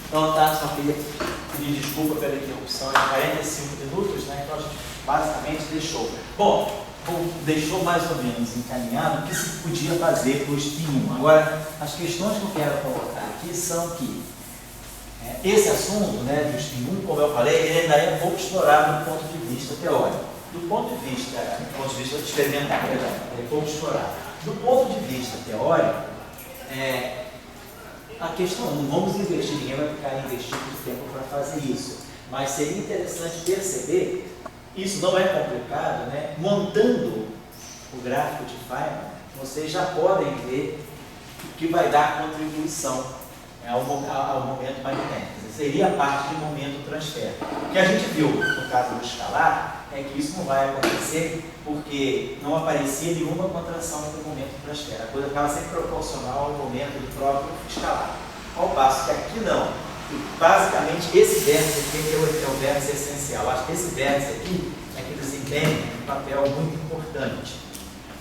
Então, tá, só queria pedir desculpa pela interrupção de 45 minutos, né? Então a gente basicamente deixou. Bom, deixou mais ou menos encaminhado o que se podia fazer para o SPIN 1. Agora, as questões que eu quero colocar aqui são que esse assunto, né, do SPIN 1, como eu falei, ele ainda é pouco explorado do ponto de vista teórico. Do ponto de vista experimental, ele é pouco explorado. Do ponto de vista teórico, a questão, não vamos investir, ninguém vai ficar investindo tempo para fazer isso, mas seria interessante perceber, isso não é complicado, né? Montando o gráfico de Feynman, vocês já podem ver que vai dar contribuição ao momento magnético, seria parte do momento transfer. O que a gente viu no caso do escalar é que isso não vai acontecer porque não aparecia nenhuma contração entre o momento transfer. A coisa ficava sempre proporcional ao momento do próprio escalar. Ao passo que aqui não. Basicamente, esse vértice aqui é o vértice essencial. Acho que esse vértice aqui é que desempenha um papel muito importante.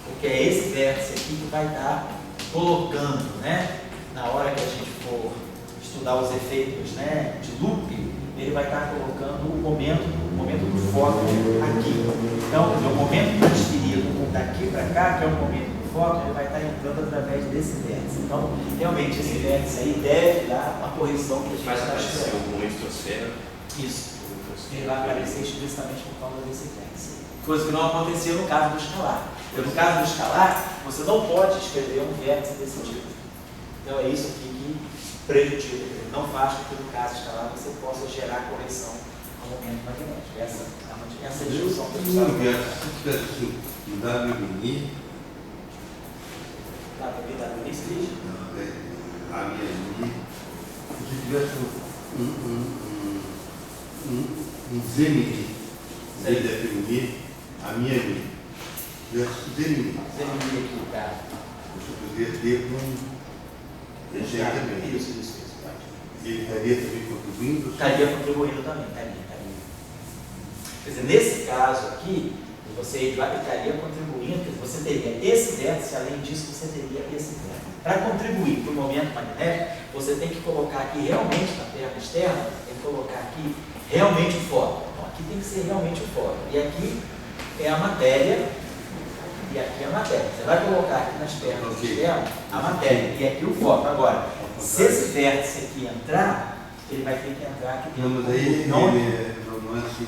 Porque é esse vértice aqui que vai estar colocando, né, na hora que a gente for estudar os efeitos, né, de loop, ele vai estar colocando o momento do fóton aqui. Então, o momento transferido daqui para cá, que é o momento do fóton, ele vai estar entrando através desse vértice. Então, realmente, esse vértice aí deve dar uma correção que a gente faz está aparecer esperando. o momento transfera. Isso. Ele vai aparecer explicitamente por causa desse vértice. Coisa que não aconteceu no caso do escalar. Porque no caso do escalar, você não pode escrever um vértice desse tipo. Então, é isso aqui que prejudica. Ele não faz com que no caso escalar você possa gerar correção ao momento magnético. Essa é a discussão que a gente está assim, o W mini, a minha mini, se tivesse um Z mini, Z mini, a minha mini, se tivesse Z mini, aqui, tá? você poderia ter esse aí também. Isso. Ele estaria também contribuindo? Estaria contribuindo também, estaria. Quer dizer, nesse caso aqui, você estaria contribuindo, quer dizer, você teria esse vértice, além disso, você teria esse vértice. Para contribuir para o momento magnético, você tem que colocar aqui realmente na perna externa, tem que colocar aqui realmente o fóton. Então, aqui tem que ser realmente o fóton. E aqui é a matéria, e aqui é a matéria. Você vai colocar aqui nas pernas externas a matéria, e aqui o fóton. Agora, se esse vértice aqui entrar, ele vai ter que entrar aqui dentro. Não, mas aí não é assim,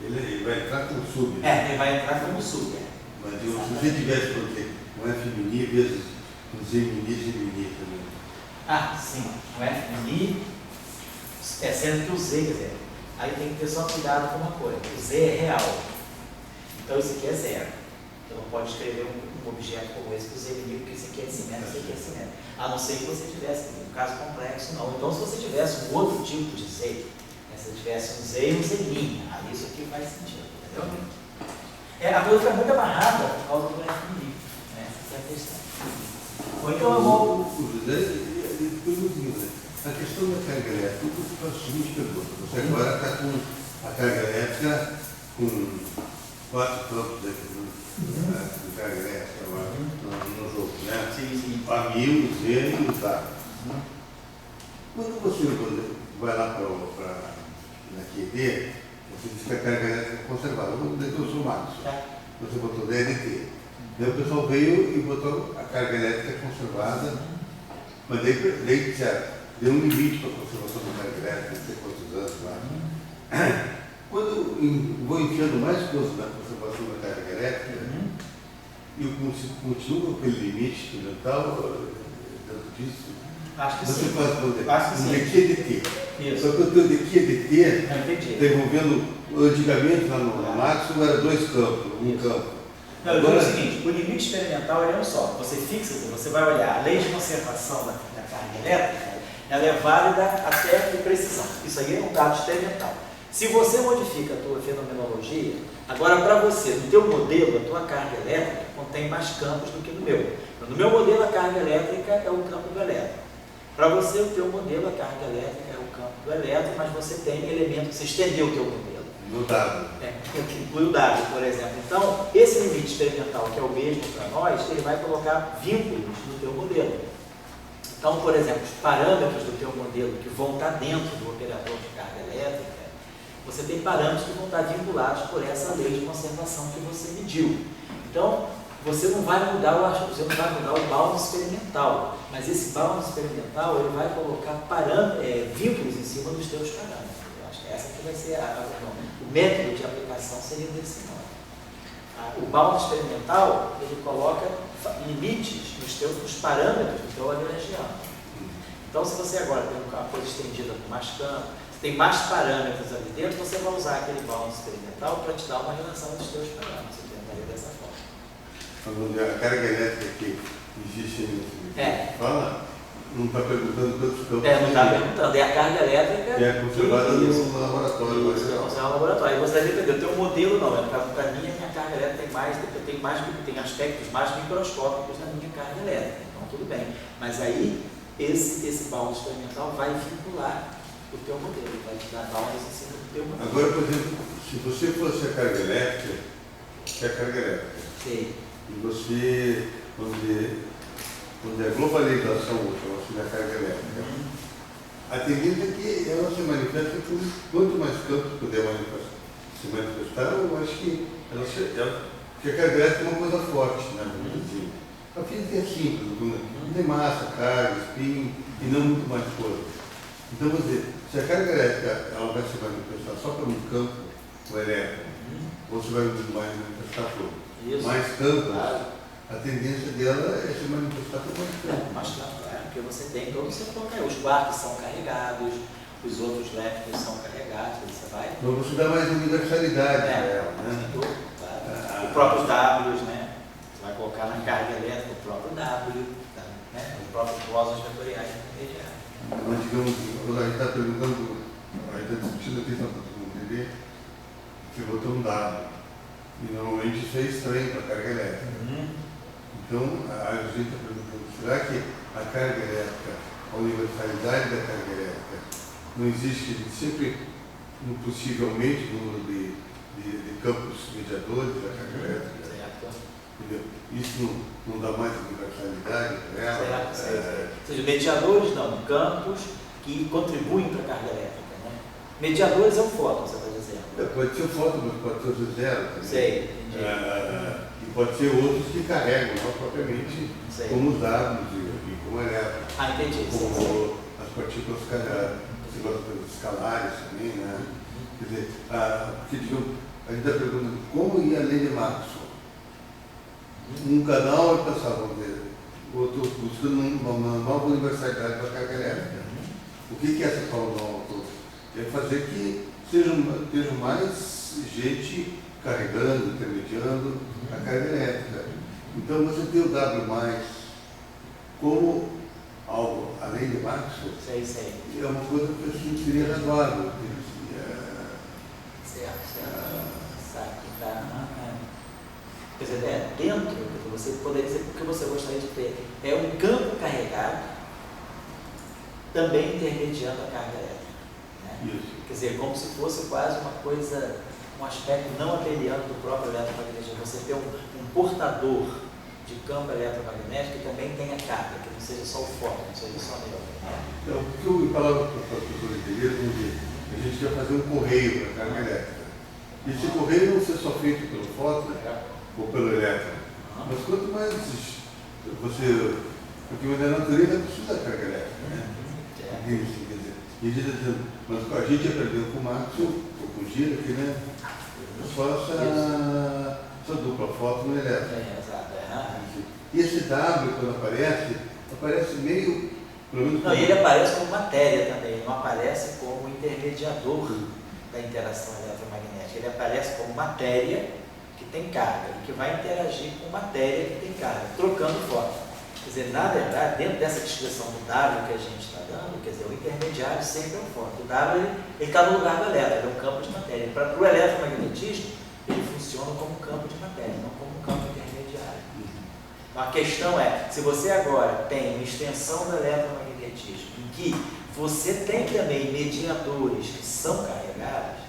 ele vai entrar como sub. Ele vai entrar como sub. Mas se você tivesse, por exemplo, um F mini vezes um Z mini também. Sim. O F mini, sendo que o Z, quer dizer, aí tem que ter só cuidado com uma coisa. O Z é real. Então isso aqui é zero. Então não pode escrever um objeto como esse com Z mini, porque isso aqui é simétrico, isso aqui é simétrico. A não ser que você tivesse um caso complexo, não. Então se você tivesse um outro tipo de Z, se você tivesse um Z e um Z linha, aí isso aqui faz sentido, entendeu? A coisa fica muito amarrada por causa do F mini, né? Essa é a questão. Ou então eu vou... O José, ele perguntou, né? A questão da carga elétrica, eu faço a seguinte pergunta. Você agora está com a carga elétrica com 4 campos de carga elétrica agora no jogo, né? Sim. A 1000, o Z e o Z. Quando você vai lá na QD, você diz que a carga elétrica é conservada. Vamos dizer que eu sou o Marcos. Você botou DLT. Daí o pessoal veio e botou a carga elétrica conservada, mas daí deu um limite para a conservação da carga elétrica, não sei quantos anos lá. Quando vou enfiando mais coisas na conservação da carga elétrica, e eu continuo com aquele limite experimental, dentro disso, Acho que você sim. pode poder. Acho que Um sim. daqui é DT. Isso. Só que o teu daqui é DT, Não entendi. está envolvendo, antigamente lá no Maxwell era 2 campos, um campo. Não, eu digo o seguinte, o limite experimental é um só. Você fixa, você vai olhar a lei de conservação da carga elétrica, ela é válida até com precisão. Isso aí é um dado experimental. Se você modifica a tua fenomenologia, agora para você, no teu modelo, a tua carga elétrica contém mais campos do que no meu. No meu modelo, a carga elétrica é o campo do elétron. Para você, o teu modelo, a carga elétrica é o campo do elétron, mas você tem elementos, você estendeu o teu modelo. No dado. Que inclui o dado, por exemplo. Então, esse limite experimental, que é o mesmo para nós, ele vai colocar vínculos no teu modelo. Então, por exemplo, os parâmetros do teu modelo que vão estar dentro do operador de carga elétrica, você tem parâmetros que vão estar vinculados por essa lei de conservação que você mediu. Então, você não vai mudar o bound experimental, mas esse bound experimental ele vai colocar vínculos em cima dos teus parâmetros. Eu acho que essa que vai ser o método de aplicação seria desse modo. O bound experimental ele coloca limites nos parâmetros do teu lagrangiano. Então, se você agora tem uma coisa estendida com mais campo, se tem mais parâmetros ali dentro, você vai usar aquele bound experimental para te dar uma relação dos teus parâmetros. Você tentaria dessa forma. A carga elétrica que existe nesse fala, não está perguntando quantos campos. Não está perguntando, é a carga elétrica. É conservada no laboratório. Isso, é conservada no laboratório. Aí você vai entender, o teu modelo não, no caso para mim, a minha carga elétrica tem aspectos mais microscópicos na minha carga elétrica. Então tudo bem. Mas aí, esse bound experimental vai vincular o teu modelo, vai te dar bounds em cima do teu modelo. Agora, por exemplo, se você fosse a carga elétrica, Sim. E você, quando é globalização, você da carga elétrica, a tendência é que ela se manifesta quanto mais campos puder se manifestar, eu acho que porque a carga elétrica é uma coisa forte, né? A física é simples, não tem massa, carga, spin e não muito mais coisa. Então, vou dizer, se a carga elétrica ela vai se manifestar só por um campo elétrico, ou se vai manifestar por mais campos, a tendência dela é se manifestar por mais campos. Mais campo, porque você tem todos os seus os quartos são carregados, os outros lépticos são carregados, você vai. Então você dá mais universalidade a ela, né? Os próprios Ws, né? Você vai colocar na carga elétrica o próprio W, né? Os próprios bósons vetoriais intermediários. Mas digamos, a gente está perguntando, a gente está discutindo aqui, só para todo mundo entender, você botou um W. E normalmente isso é estranho para a carga elétrica. Então, a gente está perguntando, será que a carga elétrica, a universalidade da carga elétrica, não existe, a gente sempre, no possivelmente, o número de campos mediadores da carga elétrica? Entendeu? Isso não dá mais universalidade para ela? Ou seja, mediadores não, campos que contribuem para a carga elétrica. Né? Mediadores é um fóton, você está dizendo. Pode ser o fóton, mas pode ser o zero também. Sei, e pode ser outros que carregam, não propriamente como os Ws e como elétrons. Entendi. Como as partículas escalares também, né? Quer dizer, porque digamos, a gente está perguntando como ia a lei de Maxwell. Um canal vai passar, vamos dizer, outro buscando uma nova universalidade para a carga elétrica. O que é essa tal nova? É fazer que seja mais gente carregando, intermediando a carga elétrica. Então você tem o W+, como algo além de Maxwell, é uma coisa que eu acho que seria razoável. Quer dizer, dentro, você poderia dizer o que você gostaria de ter é um campo carregado também intermediando a carga elétrica. Né? Isso. Quer dizer, como se fosse quase uma coisa, um aspecto não abeliano do próprio eletromagnetismo. Você ter um portador de campo eletromagnético que também tenha carga, que não seja só o fóton, não seja só a nêutron. Então, o que eu falava para as pessoas entenderem, a gente quer fazer um correio para a carga elétrica. E esse correio não ser só feito pelo fóton ou pelo elétron, mas quanto mais você. Porque a natureza precisa da carga elétrica, né? Isso, quer dizer, e a gente está dizendo, mas a gente aprendeu com o Maxwell, ou com o Gira, que né, só essa dupla fóton e elétron. E esse W, quando aparece meio. Não, e ele aparece como matéria também, ele não aparece como intermediador da interação eletromagnética, ele aparece como matéria que tem carga e que vai interagir com matéria que tem carga, trocando fóton. Quer dizer, na verdade, dentro dessa descrição do W que a gente está dando, quer dizer, o intermediário sempre é um fóton. O W ele está no lugar do elétron, ele é um campo de matéria. Para o eletromagnetismo, ele funciona como campo de matéria, não como campo intermediário. A questão é, se você agora tem uma extensão do eletromagnetismo em que você tem também mediadores que são carregados,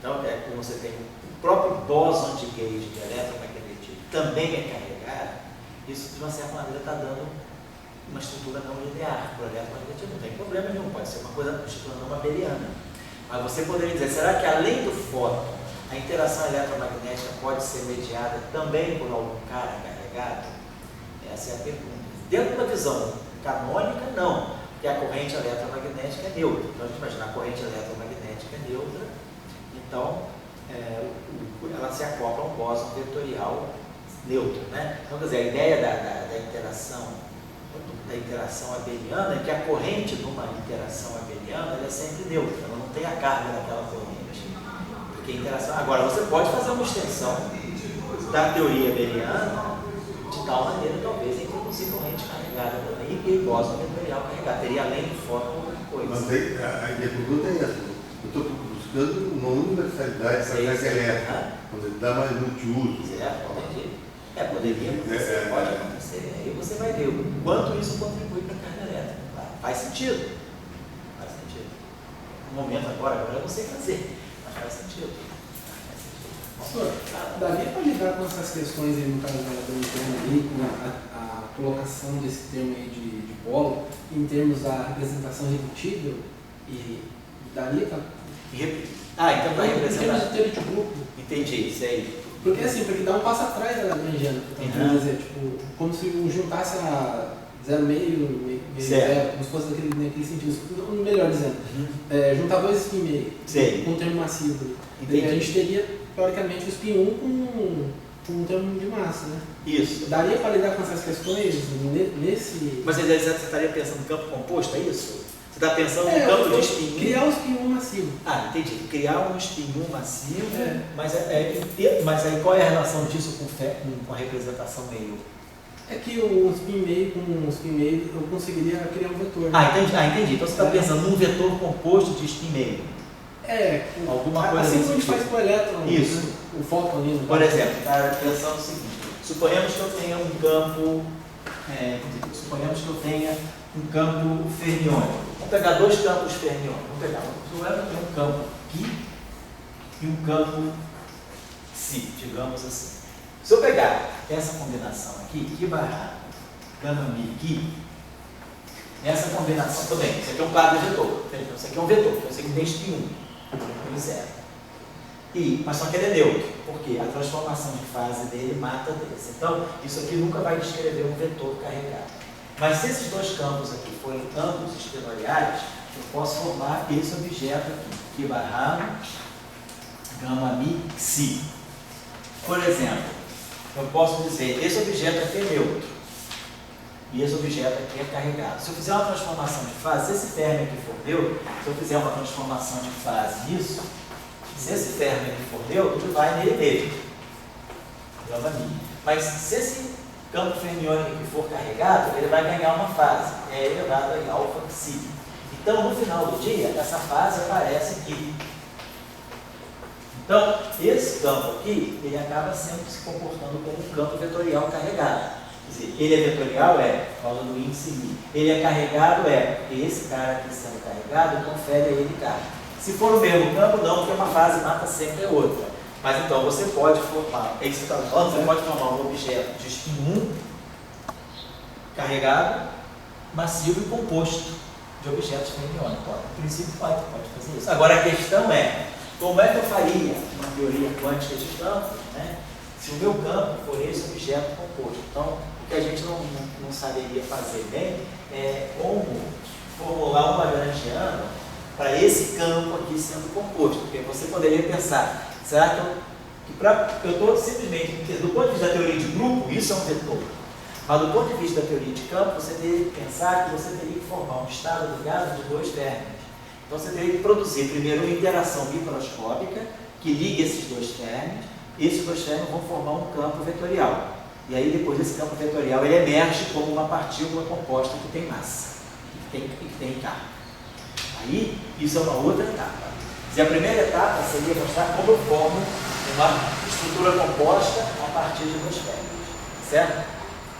então como você tem o próprio bóson de gauge de eletromagnetismo também é carregado, isso de uma certa maneira está dando uma estrutura não linear para o eletromagnetismo. Não tem problema nenhum, pode ser uma coisa, uma estrutura não abeliana. Mas você poderia dizer, será que além do fóton, a interação eletromagnética pode ser mediada também por algum cara carregado? Essa é a pergunta. Dentro da visão canônica, não, porque a corrente eletromagnética é neutra. Então a gente imagina, a corrente eletromagnética é neutra, então ela se acopla a um bóson vetorial neutro, né? Então, quer dizer, a ideia da interação abeliana é que a corrente de uma interação abeliana ela é sempre neutra, ela não tem a carga daquela corrente. Porque a interação... Agora, você pode fazer uma extensão da teoria abeliana de tal maneira, talvez, introduzir corrente carregada também e bóson vetorial carregado. Teria além do fóton outra coisa. Mas aí, a pergunta é essa. Eu estou buscando uma universalidade para a elétrica, quando dá mais multiuso. Certo, entendi. Poderia acontecer, pode acontecer. Aí você vai ver o quanto isso contribui para a carga elétrica. Claro. Faz sentido. Faz sentido. No momento agora eu não sei fazer, mas faz sentido. Professor, daria para lidar com essas questões aí, no caso do termo ali, com a colocação desse termo aí de polo, em termos da representação redutível, e daria para... então para representar... Em termos de teoria de grupo. Entendi, isso aí. Porque assim, porque dá um passo atrás da Lagrangiana, quer dizer, tipo, como se juntasse a 0,5, meio zero, como se fosse naquele sentido, melhor dizendo, juntar dois spin meio, com um termo massivo. Daí a gente teria, teoricamente, o spin 1 com um termo de massa, né? Isso. Daria para lidar com essas questões nesse... Mas você estaria pensando em campo composto, é isso? Você está pensando no campo de spin 1? Criar um spin 1 massivo. Entendi. Criar um spin 1 massivo, mas aí qual é a relação disso com a representação meio? É que o spin meio com um spin meio eu conseguiria criar um vetor. Entendi. Então você está pensando num vetor composto de spin meio. Alguma coisa assim como a gente faz com o elétron, isso. Né? O fóton ali. Por exemplo, está pensando o seguinte, suponhamos que eu tenha um campo, fermiônico. Vamos pegar dois campos fermiônicos. Suponhamos que eu tenho um campo π e um campo ψ, digamos assim. Se eu pegar essa combinação aqui, Q barra gama mi Q, essa combinação também, isso aqui é um quadro vetor, então isso aqui é um vetor, então isso aqui tem spin 1, 0. Mas só que ele é neutro, porque a transformação de fase dele mata desse. Então, isso aqui nunca vai descrever um vetor carregado. Mas se esses dois campos aqui forem ambos espenoriais, eu posso formar esse objeto aqui, Q barra gama mi Xi. Por exemplo, eu posso dizer, esse objeto aqui é neutro e esse objeto aqui é carregado. Se eu fizer uma transformação de fase, se esse fermi aqui for neutro, se eu fizer uma transformação de fase nisso, se esse fermi aqui for neutro, ele vai nele mesmo, gama mi. Mas se esse campo fermiônico aqui for carregado, ele vai ganhar uma fase, é elevado a alfa psi. Então, no final do dia, essa fase aparece aqui. Então, esse campo aqui, ele acaba sempre se comportando como um campo vetorial carregado. Quer dizer, ele é vetorial, por causa do índice μ. Ele é carregado, porque esse cara aqui sendo carregado, confere a ele carga. Se for o mesmo campo, não, porque uma fase mata sempre a outra. Mas então, você pode formar, é isso que você está falando, você pode formar um objeto de spin 1 carregado, massivo e composto de objetos fermiônicos. No princípio, pode fazer isso. Agora, a questão é, como é que eu faria uma teoria quântica de campos, né, se o meu campo for esse objeto composto? Então, o que a gente não saberia fazer bem é como formular uma Lagrangiana para esse campo aqui sendo composto. Porque você poderia pensar, será que eu estou simplesmente, do ponto de vista da teoria de grupo, isso é um vetor. Mas do ponto de vista da teoria de campo, você teria que pensar que você teria que formar um estado ligado de dois fermis. Então você teria que produzir primeiro uma interação microscópica que ligue esses dois fermis. Esses dois fermis vão formar um campo vetorial. E aí depois desse campo vetorial ele emerge como uma partícula composta que tem massa, que tem carga. Aí isso é uma outra etapa. E a primeira etapa seria mostrar como eu formo uma estrutura composta a partir de dois fermis. Certo?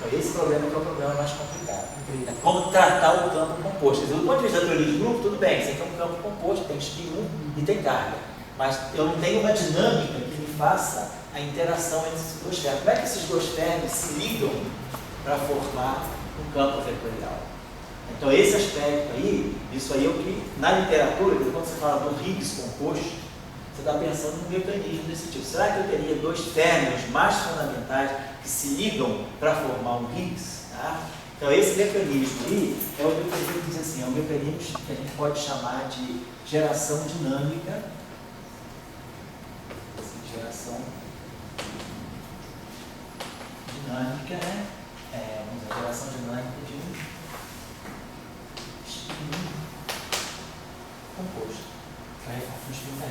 Então esse problema que é o problema mais complicado. É como tratar o campo composto. Quer dizer, do ponto de vista da teoria de grupo, tudo bem, você tem um campo composto, tem spin 1 e tem carga. Mas eu não tenho uma dinâmica que me faça a interação entre esses dois fermis. Como é que esses dois fermis se ligam para formar no campo vetorial. Então esse aspecto aí, isso aí é o que, na literatura, quando você fala do Higgs composto, você está pensando num mecanismo desse tipo. Será que eu teria dois términos mais fundamentais que se ligam para formar um Higgs? Tá? Então esse mecanismo aí é o mecanismo, diz assim, é um mecanismo que a gente pode chamar de geração dinâmica. Geração dinâmica, né? Vamos dizer, geração dinâmica de composto.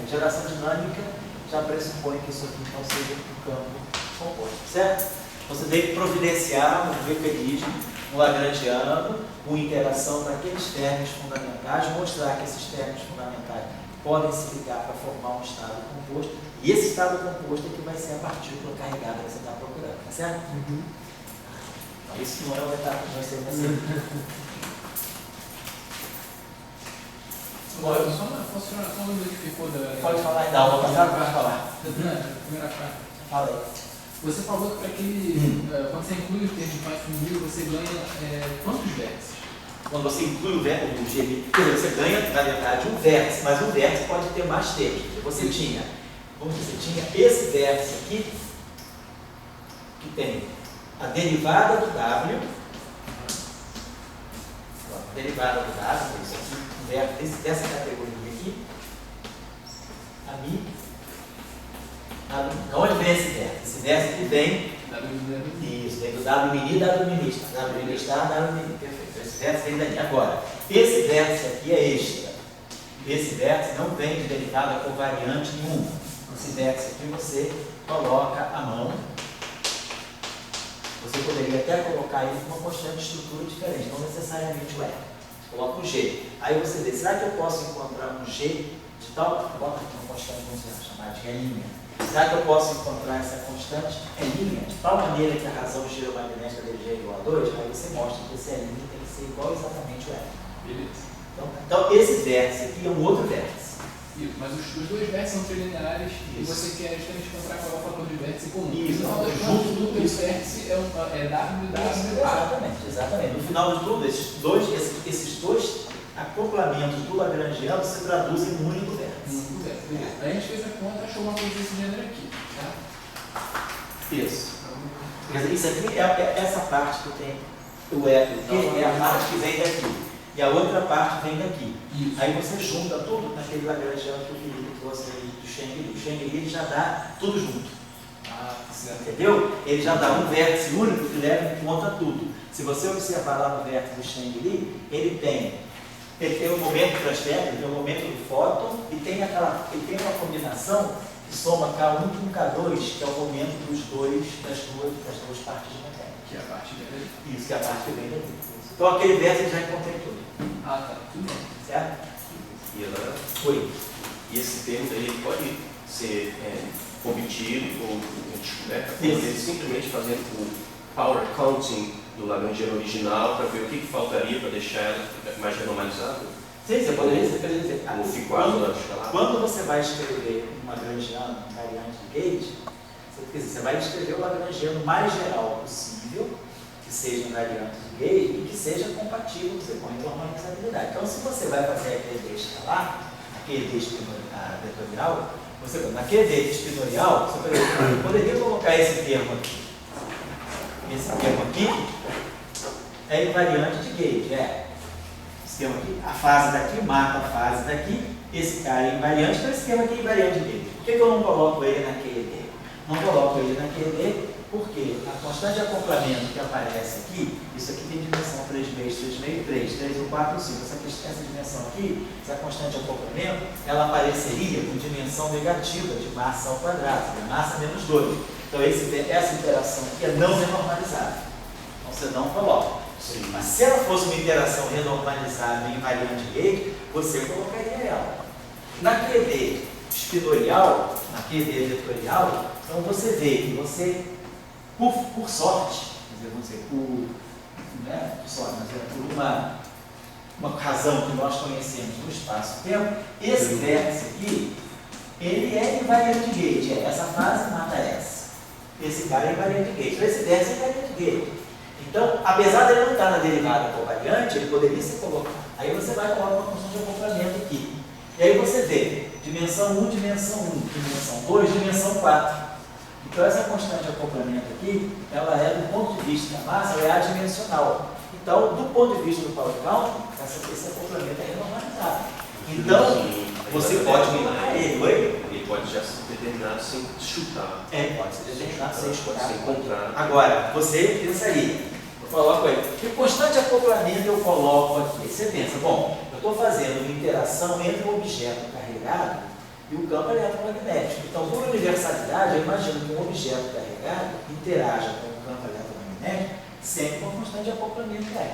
Geração dinâmica já pressupõe que isso aqui então seja um campo composto, certo? Você tem que providenciar um mecanismo, um lagrangiano, com interação para aqueles términos fundamentais, mostrar que esses términos fundamentais podem se ligar para formar um estado composto, e esse estado composto é que vai ser a partícula carregada que você está procurando, tá certo? Então, isso não é uma etapa que nós temos assim. Só um número que ficou da... Pode falar da aula passada, pode falar. Primeira parte. Fala aí. Você falou que para aquele, quando você inclui o termo de mais funil, você ganha quantos vértices? Quando você inclui o GMI, você ganha, na verdade, um vértice, mas um vértice pode ter mais termos. Você tinha, como você tinha esse vértice aqui, que tem a derivada do W, a derivada do W, isso aqui, um vértice dessa categoria aqui, a Mi. Onde vem esse vértice? Esse vértice aqui vem, isso, vem do W mini e W minista. W minista, W mini, perfeito. Esse vértice vem dali. Agora, esse vértice aqui é extra. Esse vértice não vem de derivada covariante nenhum. Esse vértice aqui você coloca a mão. Você poderia até colocar ele com uma constante de estrutura diferente, não necessariamente o E. Você coloca um G. Aí você vê, será que eu posso encontrar um G de tal? Bota aqui uma constante, vamos chamar de E'. Será que eu posso encontrar essa constante E' de tal maneira que a razão giromagnética dele é igual a 2? Aí você mostra que esse E' tem que ser igual exatamente ao E. Beleza. Então esse vértice aqui é um outro vértice. Isso, mas os dois vértices são trilineares e você quer justamente encontrar qual é o fator de vértice comum. Isso, junto do teu vértice é W, W, A. Exatamente. No final de tudo, esses dois acoplamentos do lagrangiano se traduzem em um único vértice. Aí a gente fez a conta e achou uma coisa desse gênero aqui. Tá? Isso. Quer dizer, isso aqui é essa parte que tem o E, que é a parte que vem daqui. E a outra parte vem daqui. Isso. Aí você junta tudo naquele lagrangiano que o Felipe trouxe aí do Cheng-Li. O Cheng-Li ele já dá tudo junto. Certo. Entendeu? Ele já dá um vértice único que leva em conta tudo. Se você observar lá no vértice do Cheng-Li, ele tem o momento de transferência, tem o momento do fóton e ele tem uma combinação que soma K1 com K2, que é o momento das duas partes de mecânica. Que é a parte dele. Isso, que é a parte que vem daqui. Então aquele vértice já encontrei tudo. Tá. Tudo bem. Certo? E ela, Oi. e esse termo ele pode ser obtido ou descoberto simplesmente fazendo o power counting do Lagrangiano original para ver o que faltaria para deixar ela mais renormalizada? Sim, você poderia dizer. O Φ4 da escala. Quando você vai escrever um Lagrangiano, um variante de Gauge, você vai escrever o Lagrangiano mais geral possível, que seja invariante de Gauge e que seja compatível com a normalizabilidade. Então, se você vai fazer aquele D escalar, aquele D vetorial, naquele D espinorial, você poderia colocar esse termo aqui. Esse termo aqui é invariante de Gauge, Esse termo aqui, a fase daqui mata a fase daqui, esse cara é invariante, então esse termo aqui é invariante de Gauge. Por que eu não coloco ele naquele D? Não coloco ele naquele D porque a constante de acoplamento que aparece aqui, isso aqui tem dimensão 3 vezes 3 meio, 3 ou 4 ou 5. Essa dimensão aqui, essa constante de acoplamento, ela apareceria com dimensão negativa de massa ao quadrado, massa menos 2. Então essa interação aqui é não renormalizável. Então você não coloca. Sim. Mas se ela fosse uma interação renormalizável em invariante Gauge, você colocaria ela. Na QD espinorial, na QD vetorial, então você vê que você, por sorte, vamos dizer, por sorte, mas por uma razão que nós conhecemos no espaço-tempo, esse vértice aqui, ele é invariante Gauge. Essa fase mata essa. Esse cara é invariante Gauge. Então esse vértice é invariante Gauge. Então, apesar de ele não estar na derivada covariante, ele poderia ser colocado. Aí você vai colocar uma constante de acoplamento aqui. E aí você vê dimensão 1, dimensão 1, dimensão 2, dimensão 4. Então essa constante de acoplamento aqui, ela é do ponto de vista da massa, ela é adimensional. Então, do ponto de vista do power count, esse acoplamento é renormalizado. Então, você pode colocar ele, oi? Ele pode já ser determinado sem chutar. Pode ser determinado sem chutar. Sem encontrar. Agora, você pensaria, eu coloco aí, que constante de acoplamento eu coloco aqui? Você pensa, bom, eu estou fazendo uma interação entre o objeto carregado e o campo eletromagnético. Então, por universalidade, eu imagino que um objeto carregado interaja com o campo eletromagnético sempre com a constante de acoplamento R.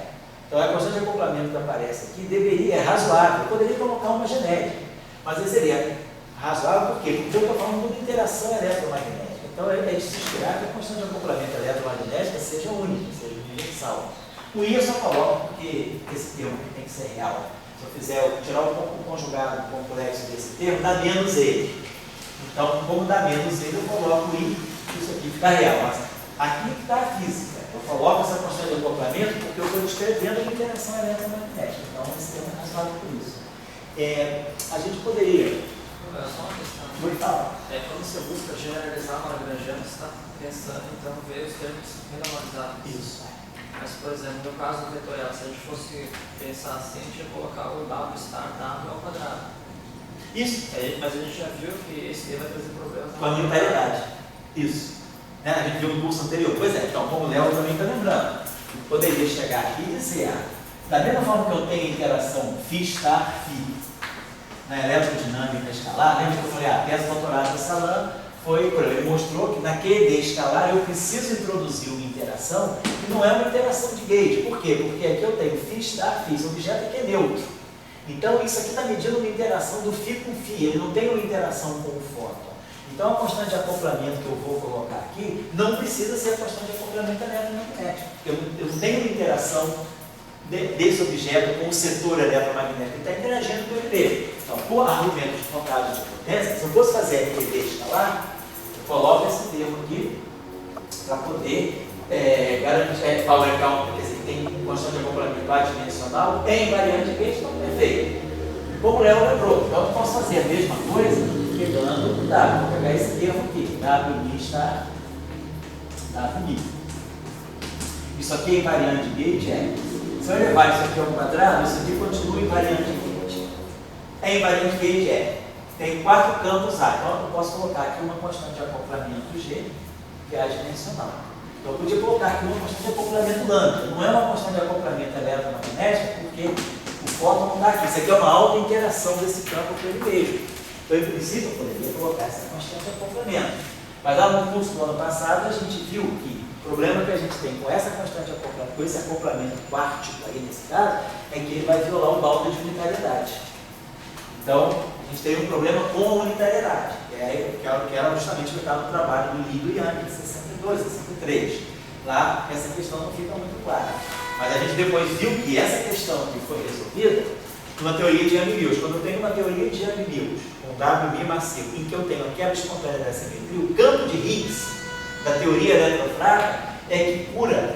Então, a constante de acoplamento que aparece aqui é razoável. Eu poderia colocar uma genérica, mas ele seria razoável por quê? Porque eu estou falando de interação eletromagnética. Então, é de se esperar que a constante de acoplamento eletromagnética seja única, seja universal. O I eu só coloco porque esse termo aqui tem que ser real. Se eu fizer tirar o conjugado complexo desse termo, dá menos ele. Então, como dá menos ele, eu coloco I, isso aqui fica real. Mas aqui está a física. Eu coloco essa constante de acoplamento porque eu estou descrevendo a interação eletromagnética. Então, esse termo é razoável por isso. A gente poderia... Só uma questão. Vou falar. Quando você busca generalizar uma Lagrangiana, você está pensando então ver os termos renormalizados. Isso. Mas, por exemplo, no caso do vetorial, se a gente fosse pensar assim, a gente ia colocar o W star W ao quadrado. Isso. Mas a gente já viu que esse vai trazer problemas Com a unitariedade. Isso. A gente viu no curso anterior. Pois é, então, como o Léo também está lembrando, eu poderia chegar aqui e dizer, da mesma forma que eu tenho interação φ na eletrodinâmica escalar, lembra que eu falei, a tese do doutorado da Salam foi, por exemplo, ele mostrou que na QED escalar eu preciso introduzir uma interação que não é uma interação de gauge. Por quê? Porque aqui eu tenho φ, esse objeto aqui é neutro. Então isso aqui está medindo uma interação do φ com φ, ele não tem uma interação com o fóton. Então a constante de acoplamento que eu vou colocar aqui não precisa ser a constante de acoplamento eletromagnético. Eu não tenho uma interação desse objeto com o setor eletromagnético que está interagindo com ele mesmo. Então, por argumentos focados de potência, se eu fosse fazer QED escalar, eu coloco esse termo aqui para poder garantir power count, quer dizer, tem constante de acoplamento adimensional, tem invariante de gauge, então perfeito. Como o Léo lembrou, então eu posso fazer a mesma coisa pegando o W. Vou pegar esse termo aqui, WI está WI. Isso aqui é invariante de gauge, Se eu levar isso aqui ao quadrado, isso aqui continua invariante de gauge. É invariante de gauge, Tem 4 campos A. Então eu posso colocar aqui uma constante de acoplamento G, que é adimensional. Então eu podia colocar aqui uma constante de acoplamento lambda. Não é uma constante de acoplamento eletromagnético, porque o fóton não está aqui. Isso aqui é uma alta interação desse campo com ele mesmo. Então, em princípio, eu poderia colocar essa constante de acoplamento. Mas lá no curso do ano passado, a gente viu que o problema que a gente tem com essa constante de acoplamento, com esse acoplamento quártico aí nesse caso, é que ele vai violar o boundary de unitariedade. Então, a gente tem um problema com a unitariedade, que era justamente o que estava no trabalho do Lee e do Yang, de 62, 63. Lá, essa questão não fica muito clara. Mas a gente depois viu que essa questão que foi resolvida numa teoria de Yang-Mills. Quando eu tenho uma teoria de Yang-Mills, com W massivo, em que eu tenho a quebra espontânea da simetria, o campo de Higgs da teoria eletrofraca é que cura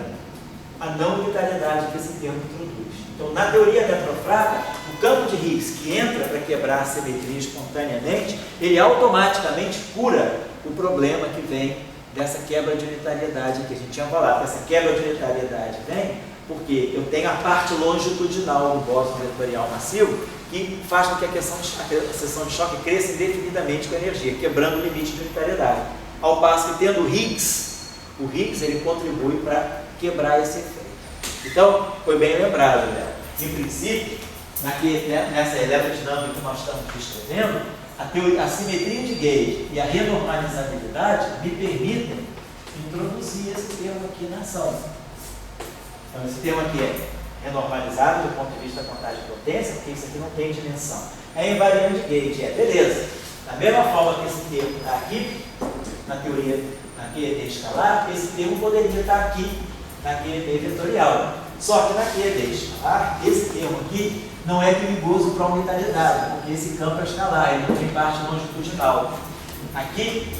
a não unitariedade que esse termo introduz. Então, na teoria eletrofraca, o campo de Higgs que entra para quebrar a simetria espontaneamente, ele automaticamente cura o problema que vem dessa quebra de unitariedade que a gente tinha falado. Essa quebra de unitariedade vem porque eu tenho a parte longitudinal do bóson vetorial massivo que faz com que a seção de choque cresça indefinidamente com a energia, quebrando o limite de unitariedade. Ao passo que tendo o Higgs ele contribui para quebrar esse efeito. Então, foi bem lembrado, né? Em princípio, nessa eletrodinâmica que nós estamos descrevendo, a simetria de gauge e a renormalizabilidade me permitem introduzir esse termo aqui na ação. Então, esse termo aqui é renormalizado do ponto de vista da contagem de potência, porque isso aqui não tem dimensão. É invariante de gauge, beleza. Da mesma forma que esse termo está aqui, na teoria, na QED escalar, esse termo poderia estar aqui na QED vetorial. Só que na QED escalar, esse termo aqui não é perigoso para a unitariedade, porque esse campo é escalar, ele não tem parte longitudinal. Aqui,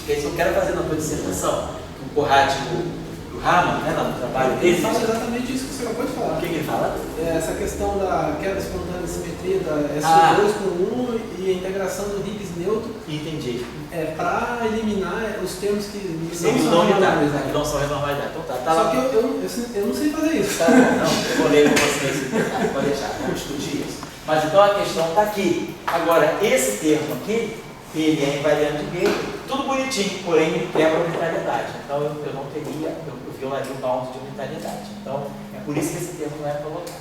isso eu quero fazer na tua dissertação, o Corrati e o Hamann, né, no trabalho Ele dele. fala exatamente isso que você acabou de falar. O que ele fala? Essa questão da quebra espontânea de simetria da SO2 com 1 e a integração do Higgs neutro Entendi. para eliminar os termos que não Seria são renormalizados. que não são renormalizados. Então tá. Só que eu não sei fazer isso. Tá bom, não, eu vou ler com vocês, pode deixar, vamos discutir isso. Mas então a questão está aqui. Agora, esse termo aqui, ele é invariante de Gauge, tudo bonitinho, porém ele quebra a unitariedade. Então eu não teria, eu violaria o bound de unitariedade. Então é por isso que esse termo não é colocado,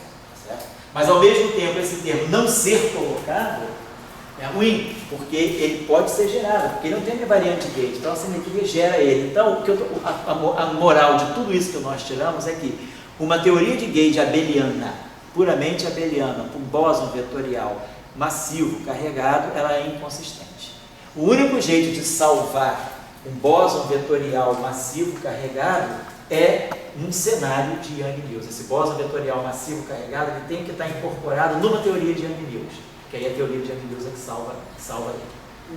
certo? Mas ao mesmo tempo, esse termo não ser colocado é ruim, porque ele pode ser gerado, porque ele não tem invariante de Gauge, então a simetria gera ele. Então a moral de tudo isso que nós tiramos é que uma teoria de Gauge abeliana, puramente abeliana, com bóson vetorial massivo carregado, ela é inconsistente. O único jeito de salvar um bóson vetorial massivo carregado é um cenário de Yang-Mills. Esse bóson vetorial massivo carregado ele tem que estar incorporado numa teoria de Yang-Mills, que aí a teoria de Yang-Mills é que salva ele.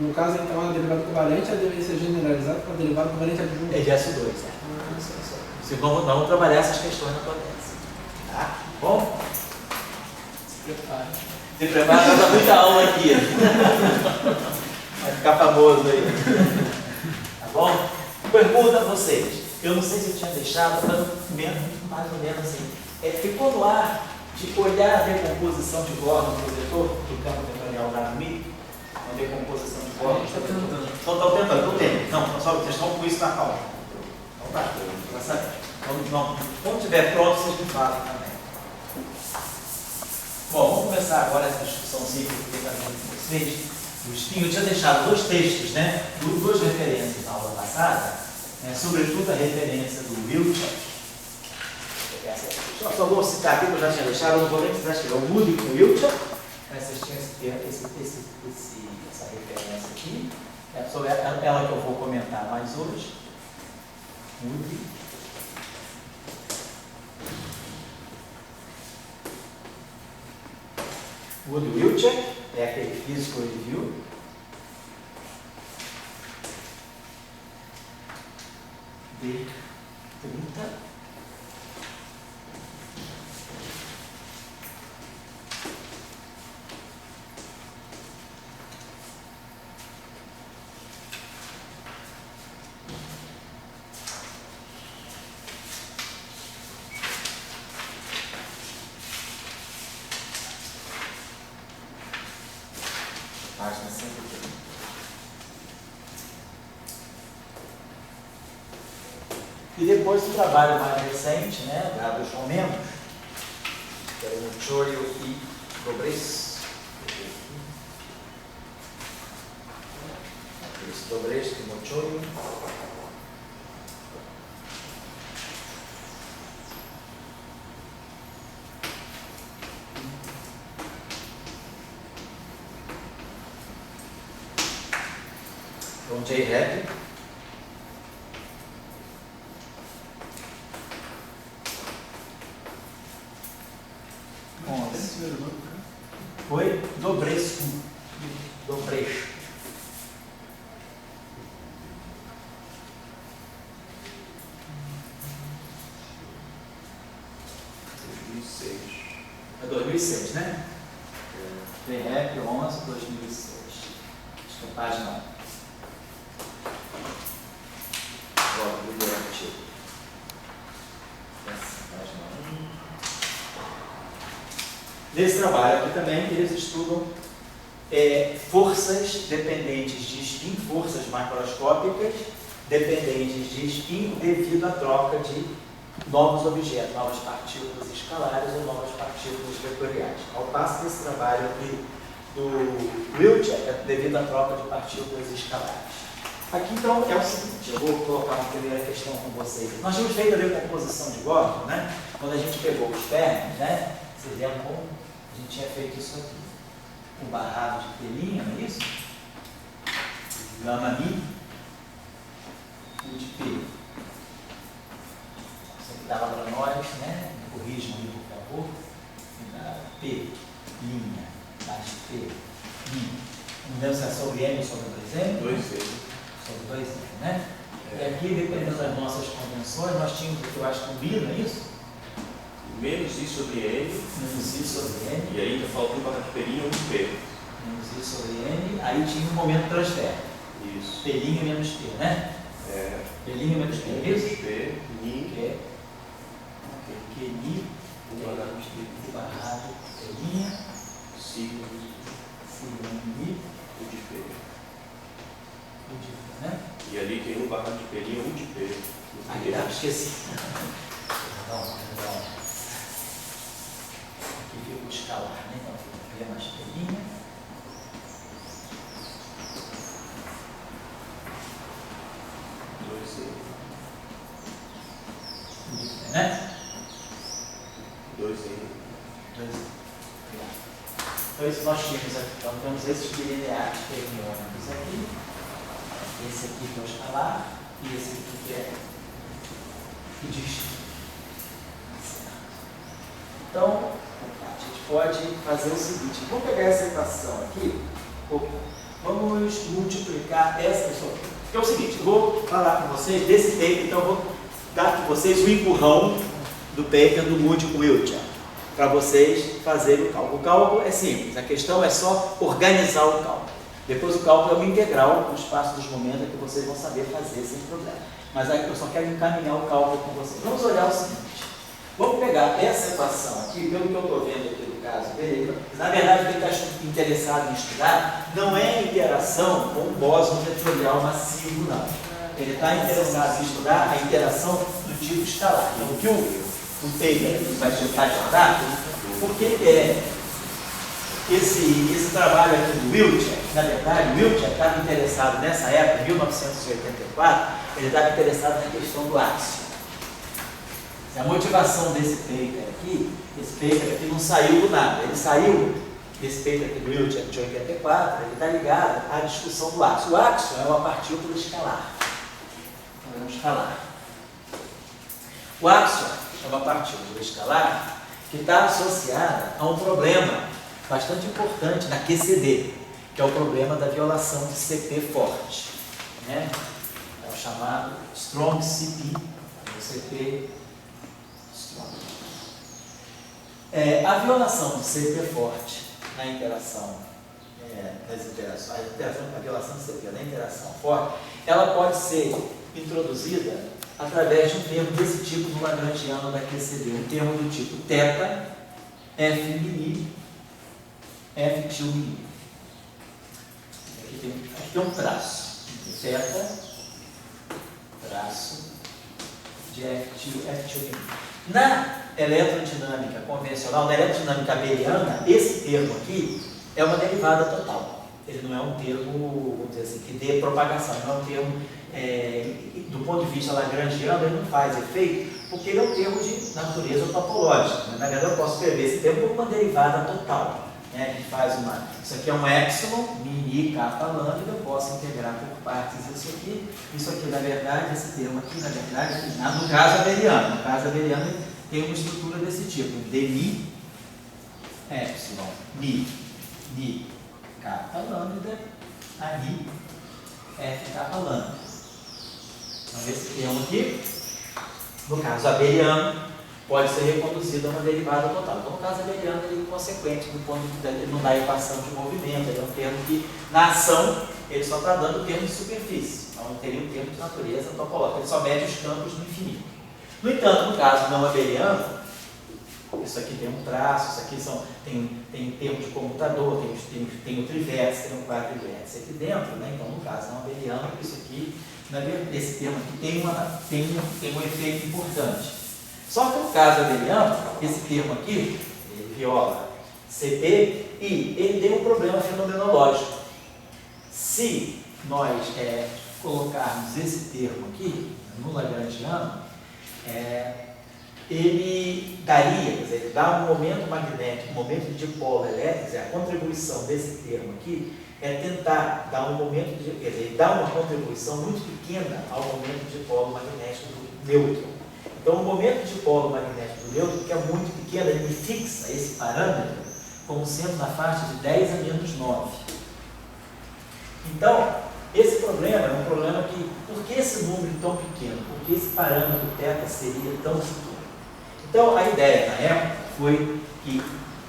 No caso, então, a derivada covalente ela deveria ser generalizada para a derivada covalente adjunta. É de SO2, né? Vamos trabalhar essas questões na tua tese. Tá? Bom? Se prepare. Se prepara, vai dar muita aula aqui. Vai ficar famoso aí. Tá bom? Pergunta a vocês. Eu não sei se eu tinha deixado, mais ou menos assim. Ficou no ar de olhar a decomposição de Gordon no vetor do campo vetorial da Mi? Uma decomposição de Gordon. Está tentando. Estou tentando, estou tendo. Não, só vocês estão com isso na calma. Então tá, para saber. Quando estiver pronto, vocês me falam também. Bom, vamos começar agora essa discussãozinha que eu fiquei fazendo com vocês. Eu tinha deixado dois textos, né? Duas referências na aula passada, né? Sobretudo a referência do Wiltshire. Só vou citar aqui que eu já tinha deixado, eu não vou nem precisar escrever. O Moody com o Wiltshire. Vocês tinham essa referência aqui. É sobre ela que eu vou comentar mais hoje. Moody. Wood Wiltshire, é aquele Physical Review. De 30. Página 130. E depois do trabalho mais recente, né, da dos momentos, que é o Mochorio e Dobres. Esse Dobres e Mochorio. Então, J-Rap. Foi Dobrescu. Dobrescu. É 2006, né? J-Rap 11, 2006. Acho que é a página 1. Agora, brilhante. Essa página 1. Nesse trabalho aqui também, eles estudam forças dependentes de spin, forças macroscópicas dependentes de spin devido à troca de novos objetos, novas partículas escalares ou novas partículas vetoriais. Ao passo que esse trabalho aqui do Wiltshire é devido à troca de partículas escalares. Aqui então é o seguinte, eu vou colocar uma primeira questão com vocês. Nós tínhamos feito a decomposição de Gordon, né? Quando a gente pegou os termos, né? Vocês lembram como a gente tinha feito isso aqui? O barrado de pelinha, não é isso? Gama mi, U de P. Isso aqui dava para nós, né? Me corrijam aí, por favor. P, linha, mais P, mi. Não deu se é sobre M ou sobre 2M? 2M. Sobre 2M, né? E aqui, dependendo das nossas convenções, nós tínhamos o que eu acho que o Mi, não é isso? Menos I sobre N. Menos I sobre N. E aí ainda falta um barra de P' e um de P. Menos I sobre N. Aí tinha um momento transfer. Isso. Pelinho menos P, né? Pelinho menos P, é isso? P, Ni. Que Ni. Barrado. Pelinha. Signo. Ni. O de P. O de P, né? E ali tem um barra de P e um de P. Aqui dá, esqueci. Perdão. Aqui fica o escalar, né? Então fica P mais pelinha. Né? 2N. Então isso nós tínhamos aqui. Então temos esses bilineares termônicos aqui. Esse aqui que é o escalar e esse aqui que é o dígito. Então, a gente pode fazer o seguinte, vamos pegar essa equação aqui, vamos multiplicar essa pessoa. Que é o seguinte, eu vou falar com vocês desse paper, então eu vou dar com vocês o empurrão do paper do Moody-Wiltshire, para vocês fazerem o cálculo. O cálculo é simples, a questão é só organizar o cálculo. Depois o cálculo é uma integral, o espaço dos momentos é que vocês vão saber fazer sem problema. Mas aí eu só quero encaminhar o cálculo com vocês. Vamos olhar o seguinte, vamos pegar essa equação aqui, pelo que eu estou vendo aqui do caso dele, na verdade quem está interessado em estudar não é a interação com o bóson vetorial massivo, não. Ele está interessado em estudar a interação do tipo escalar. Então, o que o paper vai tentar estudar, porque esse trabalho aqui do Wiltshire, na verdade, o Wiltshire estava interessado nessa época, em 1984, ele estava interessado na questão do áxion. A motivação desse paper aqui, esse paper aqui não saiu do nada, ele saiu, esse paper aqui do Wiltshire de 84, ele está ligado à discussão do áxion. O áxion é uma partícula escalar. É um escalar. O áxion é uma partícula escalar que está associada a um problema bastante importante na QCD, que é o problema da violação de CP forte, né? É o chamado Strong CP, o CP Strong. A violação de CP forte na interação, a violação de CP na interação forte, ela pode ser introduzida através de um termo desse tipo no lagrangiano da QCD, um termo do tipo θ, F', F tilde. Aqui tem um traço. Θ, traço de F tilde. Na eletrodinâmica convencional, na eletrodinâmica abeliana, esse termo aqui é uma derivada total. Ele não é um termo, vamos dizer assim, que dê propagação, não é um termo, do ponto de vista lagrangiano, ele não faz efeito, porque ele é um termo de natureza topológica. Na verdade, eu posso escrever esse termo como uma derivada total, né, que faz uma... Isso aqui é um epsilon, mi, kappa, lambda, eu posso integrar por partes isso aqui. Isso aqui, na verdade, esse termo aqui, na verdade, no caso abeliano. No caso abeliano, tem uma estrutura desse tipo, dmi, epsilon, mi, kappa, lambda, aí, f, kappa, lambda. Então, esse termo aqui, no caso abeliano, pode ser reconduzido a uma derivada total. Então, no caso abeliano, ele é inconsequente, do ponto de vista, ele não dá equação de movimento, ele é um termo que, na ação, ele só está dando o termo de superfície. Então, ele teria um termo de natureza topológica, ele só mede os campos no infinito. No entanto, no caso não abeliano, isso aqui tem um traço, isso aqui tem termo de comutador, tem o trivértice, tem um quadrivértice aqui dentro, né? Então, no caso não abeliano, isso aqui, esse termo aqui tem um efeito importante. Só que no caso abeliano, esse termo aqui, ele viola CP e ele tem um problema fenomenológico. Se nós colocarmos esse termo aqui, no lagrangiano, ele daria, quer dizer, ele dá um momento magnético, um momento de dipolo elétrico, quer dizer, a contribuição desse termo aqui é tentar dar um momento de, quer dizer, dar uma contribuição muito pequena ao momento de dipolo magnético do nêutron. Então, o momento de dipolo magnético do nêutron, que é muito pequeno, ele fixa esse parâmetro como sendo na faixa de 10 a menos 9. Então, esse problema é um problema que, por que esse número tão pequeno? Por que esse parâmetro θ seria tão pequeno? Então, a ideia na época foi que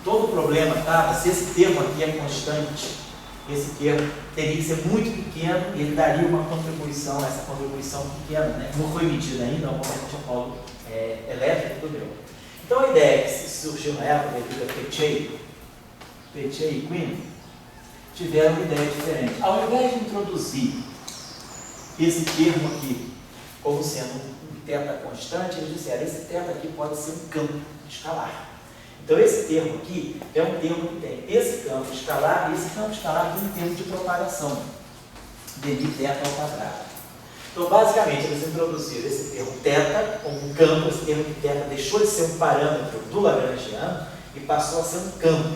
todo o problema estava, se esse termo aqui é constante, esse termo teria que ser muito pequeno e ele daria uma contribuição, essa contribuição pequena, né? Não foi medida ainda, é um protocolo elétrico do grão. Então, a ideia que surgiu na época, devido a Péchet e Quinn, tiveram uma ideia diferente. Ao invés de introduzir esse termo aqui como sendo um θ constante, eles disseram, esse θ aqui pode ser um campo escalar. Então, esse termo aqui é um termo que tem esse campo escalar, e esse campo escalar tem um termo de propagação, dθ ao quadrado. Então, basicamente, eles introduziram esse termo θ como um campo, esse termo de θ deixou de ser um parâmetro do Lagrangiano e passou a ser um campo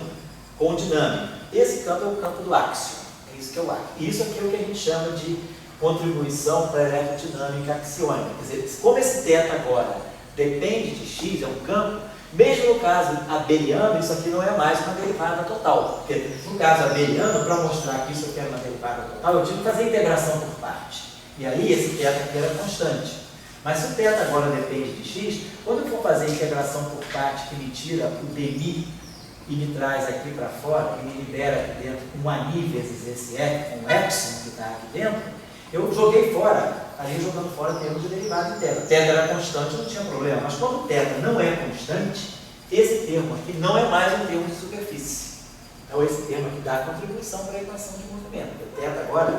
com dinâmica. Esse campo é o campo do áxio, é isso que é o áxio. Isso aqui é o que a gente chama de contribuição para a eletrodinâmica axiônica. Quer dizer, como esse θ agora depende de x, é um campo, mesmo no caso abeliano, isso aqui não é mais uma derivada total. Porque no caso abeliano, para mostrar que isso aqui é uma derivada total, eu tive que fazer a integração por parte. E aí esse θ aqui era constante. Mas se o θ agora depende de x, quando eu for fazer a integração por parte que me tira o dmi e me traz aqui para fora, e me libera aqui dentro um ani vezes esse f, um epsilon que está aqui dentro, eu joguei fora, ali jogando fora o termo de derivada inteira. θ era constante, não tinha problema. Mas quando o θ não é constante, esse termo aqui não é mais um termo de superfície. Então esse termo aqui dá a contribuição para a equação de movimento. O θ agora,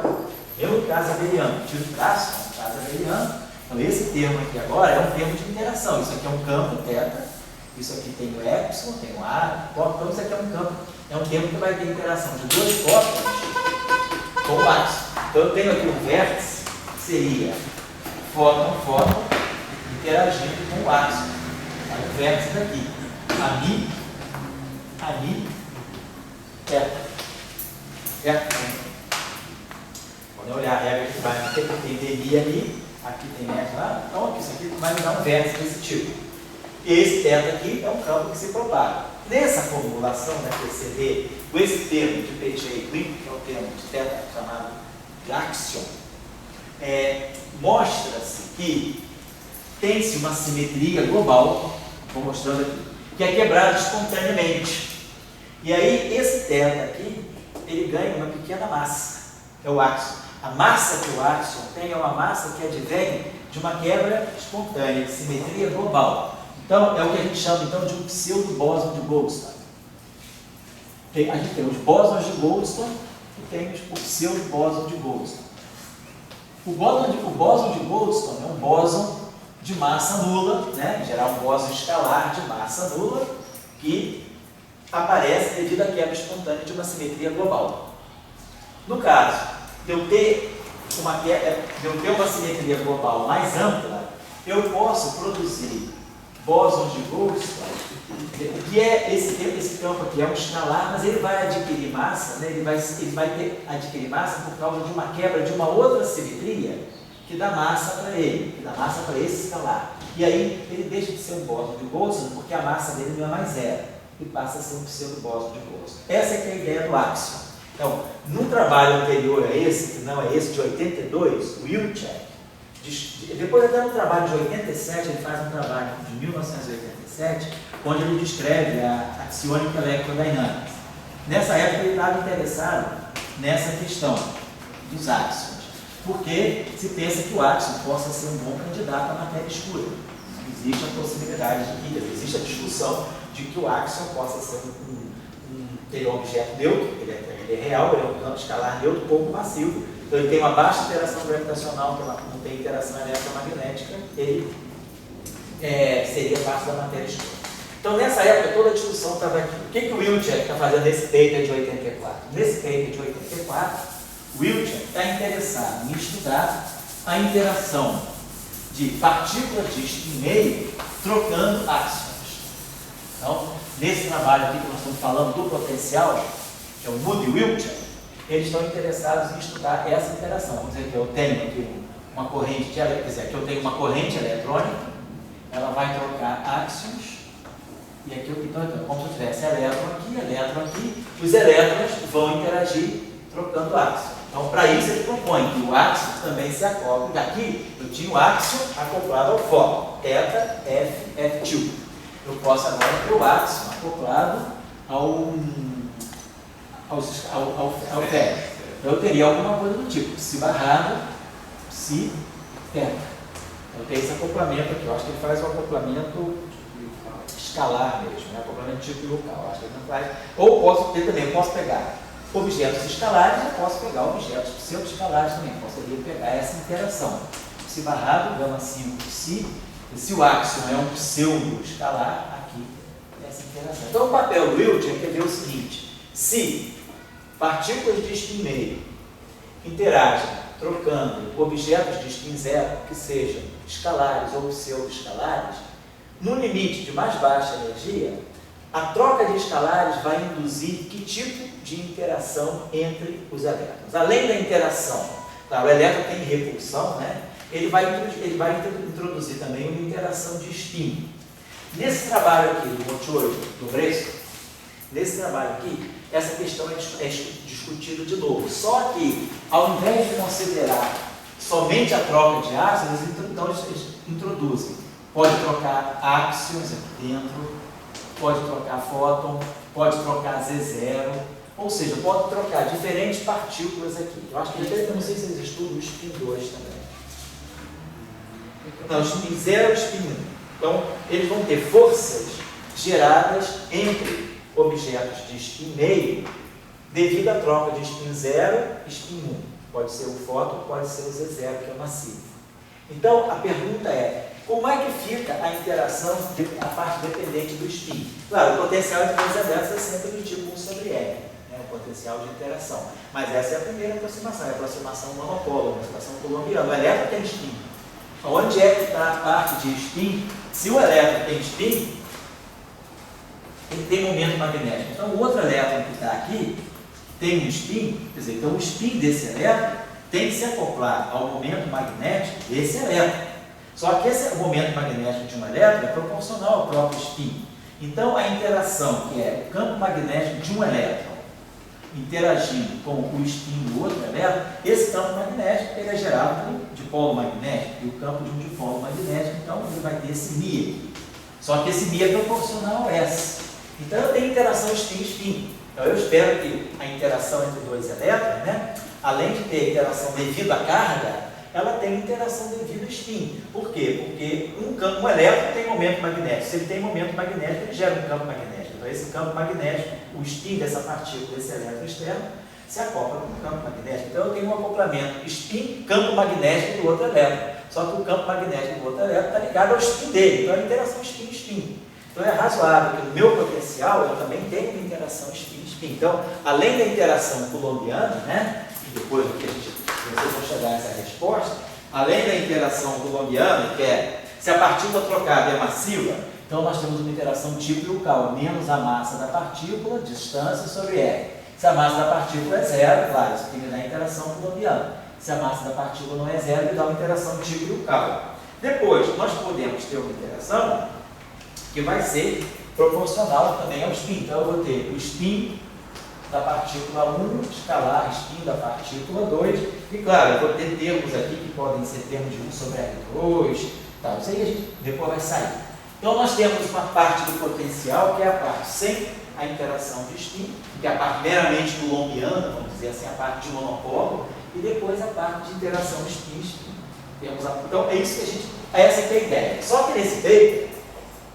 no caso abeliano, tiro o traço, no caso abeliano, então esse termo aqui agora é um termo de interação. Isso aqui é um campo θ, isso aqui tem o epsilon, tem o a, então isso aqui é um campo, é um termo que vai ter interação de dois fótons com o áxion. Então eu tenho aqui um vértice, que seria fóton, interagindo com o áxion. O vértice daqui, ani, θ. Quando eu olhar a regra que vai ter dmi ali, aqui tem f lá, então isso aqui vai me dar um vértice desse tipo. E esse θ aqui é um campo que se propaga. Nessa formulação da PCD, com esse termo de Péchet e Quinn, que é o termo de θ chamado de axion, mostra-se que tem-se uma simetria global, vou mostrando aqui, que é quebrada espontaneamente. E aí esse θ aqui, ele ganha uma pequena massa, é o áxion. A massa que o áxion tem é uma massa que advém de uma quebra espontânea, de simetria global. Então, é o que a gente chama então, de um pseudo-bóson de Goldstone. A gente tem os bósons de Goldstone e tem o pseudo-bóson de Goldstone. O bóson de Goldstone é um bóson de massa nula, né? Em geral, um bóson escalar de massa nula, que aparece devido à quebra espontânea de uma simetria global. No caso de eu ter uma simetria global mais ampla, eu posso produzir bósons de Goldstone, que é esse campo aqui, é um escalar, mas ele vai adquirir massa, né? ele vai adquirir massa por causa de uma quebra de uma outra simetria que dá massa para ele, que dá massa para esse escalar. E aí ele deixa de ser um bóson de Goldstone porque a massa dele não é mais zero, e passa a ser um pseudo-bóson de Goldstone. Essa é que é a ideia do áxion. Então, num trabalho anterior a esse, que não é esse, de 82, o Wilczek, depois até no trabalho de 87, ele faz um trabalho de 1987, onde ele descreve a axiônica eletrodinâmica. Nessa época ele estava interessado nessa questão dos áxions, porque se pensa que o áxion possa ser um bom candidato à matéria escura. Existe a possibilidade de que, existe a discussão de que o áxion possa ser ele é um objeto neutro, ele é real, ele é um campo escalar neutro pouco massivo. Então ele tem uma baixa interação gravitacional, não tem interação eletromagnética, ele seria parte da matéria escura. Então nessa época toda a discussão estava aqui. O que o Wilczek está fazendo nesse paper de 84? Nesse paper de 84, o Wilczek está interessado em estudar a interação de partículas de spin meio trocando áxions. Então, nesse trabalho aqui que nós estamos falando do potencial, que é o Moody e Wilczek, eles estão interessados em estudar essa interação. Vamos dizer que eu tenho aqui uma corrente eletrônica, ela vai trocar áxions, e aqui então, como se tivesse elétron aqui, os elétrons vão interagir trocando áxions. Então, para isso, ele propõe que o áxio também se acople. Aqui, eu tinha o áxio acoplado ao fóton, θ, F, F2. Eu posso agora ter o áxio acoplado ao ferro. Então, eu teria alguma coisa do tipo psi barrado, psi, θ. Eu tenho esse acoplamento aqui. Eu acho que ele faz o acoplamento escalar mesmo, né? Acoplamento tipo local. Eu acho que ele não faz. Ou posso ter também, eu posso pegar objetos escalares, eu posso pegar objetos pseudo-escalares também. Poderia pegar essa interação. Psi barrado, gama 5, psi. E se o áxio é um pseudo-escalar, aqui essa interação. Então, o papel do Wildt é ver o seguinte: se partículas de spin meio interagem trocando objetos de spin zero, que sejam escalares ou pseudo-escalares, no limite de mais baixa energia, a troca de escalares vai induzir que tipo de interação entre os elétrons? Além da interação, claro, o elétron tem repulsão, né? Ele vai introduzir também uma interação de spin. Nesse trabalho aqui do Mochoy, do Bresco, nesse trabalho aqui, essa questão é discutida de novo. Só que, ao invés de considerar somente a troca de áxios, eles introduzem. Pode trocar áxios aqui dentro, pode trocar fóton, pode trocar Z0, ou seja, pode trocar diferentes partículas aqui. Eu acho que eu não sei se eles estudam o spin 2 também. Não, spin 0 e spin 1. Então, eles vão ter forças geradas entre objetos de spin meio devido à troca de spin 0 e spin 1. Pode ser o fóton, pode ser o Z0, que é massivo. Então, a pergunta é: como é que fica a interação, a parte dependente do spin? Claro, o potencial de dois elétrons é sempre do tipo 1 sobre R, né, o potencial de interação. Mas essa é a primeira aproximação, é a aproximação monopolo, a aproximação colombiana. O elétron tem spin. Onde é que está a parte de spin? Se o elétron tem spin, ele tem momento magnético. Então, o outro elétron que está aqui tem um spin, quer dizer, então o spin desse elétron tem que se acoplar ao momento magnético desse elétron. Só que esse momento magnético de um elétron é proporcional ao próprio spin. Então, a interação, que é o campo magnético de um elétron interagindo com o spin do outro elétron, esse campo magnético ele é gerado por dipolo magnético e o campo de um dipolo magnético, então ele vai ter esse Mi aqui. Só que esse Mi é proporcional a S. Então, eu tenho interação spin-spin. Então, eu espero que a interação entre dois elétrons, né, além de ter interação devido à carga, ela tem interação devido ao spin. Por quê? Porque um elétron tem momento magnético. Se ele tem momento magnético, ele gera um campo magnético. Então, esse campo magnético, o spin dessa partícula, desse elétron externo, se acopla com o campo magnético. Então, eu tenho um acoplamento spin, campo magnético do outro elétron. Só que o campo magnético do outro elétron está ligado ao spin dele. Então, é a interação spin-spin. Então, é razoável que no meu potencial eu também tenho uma interação spin-spin. Então, além da interação coulombiana, né, e depois o que vocês vão chegar a essa resposta, além da interação coulombiana, que é se a partícula trocada é massiva, então nós temos uma interação tipo local, menos a massa da partícula, distância sobre R. Se a massa da partícula é zero, claro, isso tem que dar a interação coulombiana. Se a massa da partícula não é zero, ele dá uma interação tipo local. Depois, nós podemos ter uma interação que vai ser proporcional também ao spin. Então, eu vou ter o spin da partícula 1, escalar spin da partícula 2, e claro, eu vou ter termos aqui que podem ser termos de 1 sobre R2, tá? Isso aí a gente depois vai sair. Então, nós temos uma parte do potencial, que é a parte sem a interação de spin, que é a parte meramente coulombiana, vamos dizer assim, a parte de monopolo, e depois a parte de interação spin-spin. Então, é isso que a gente, essa que é a ideia. Só que nesse paper,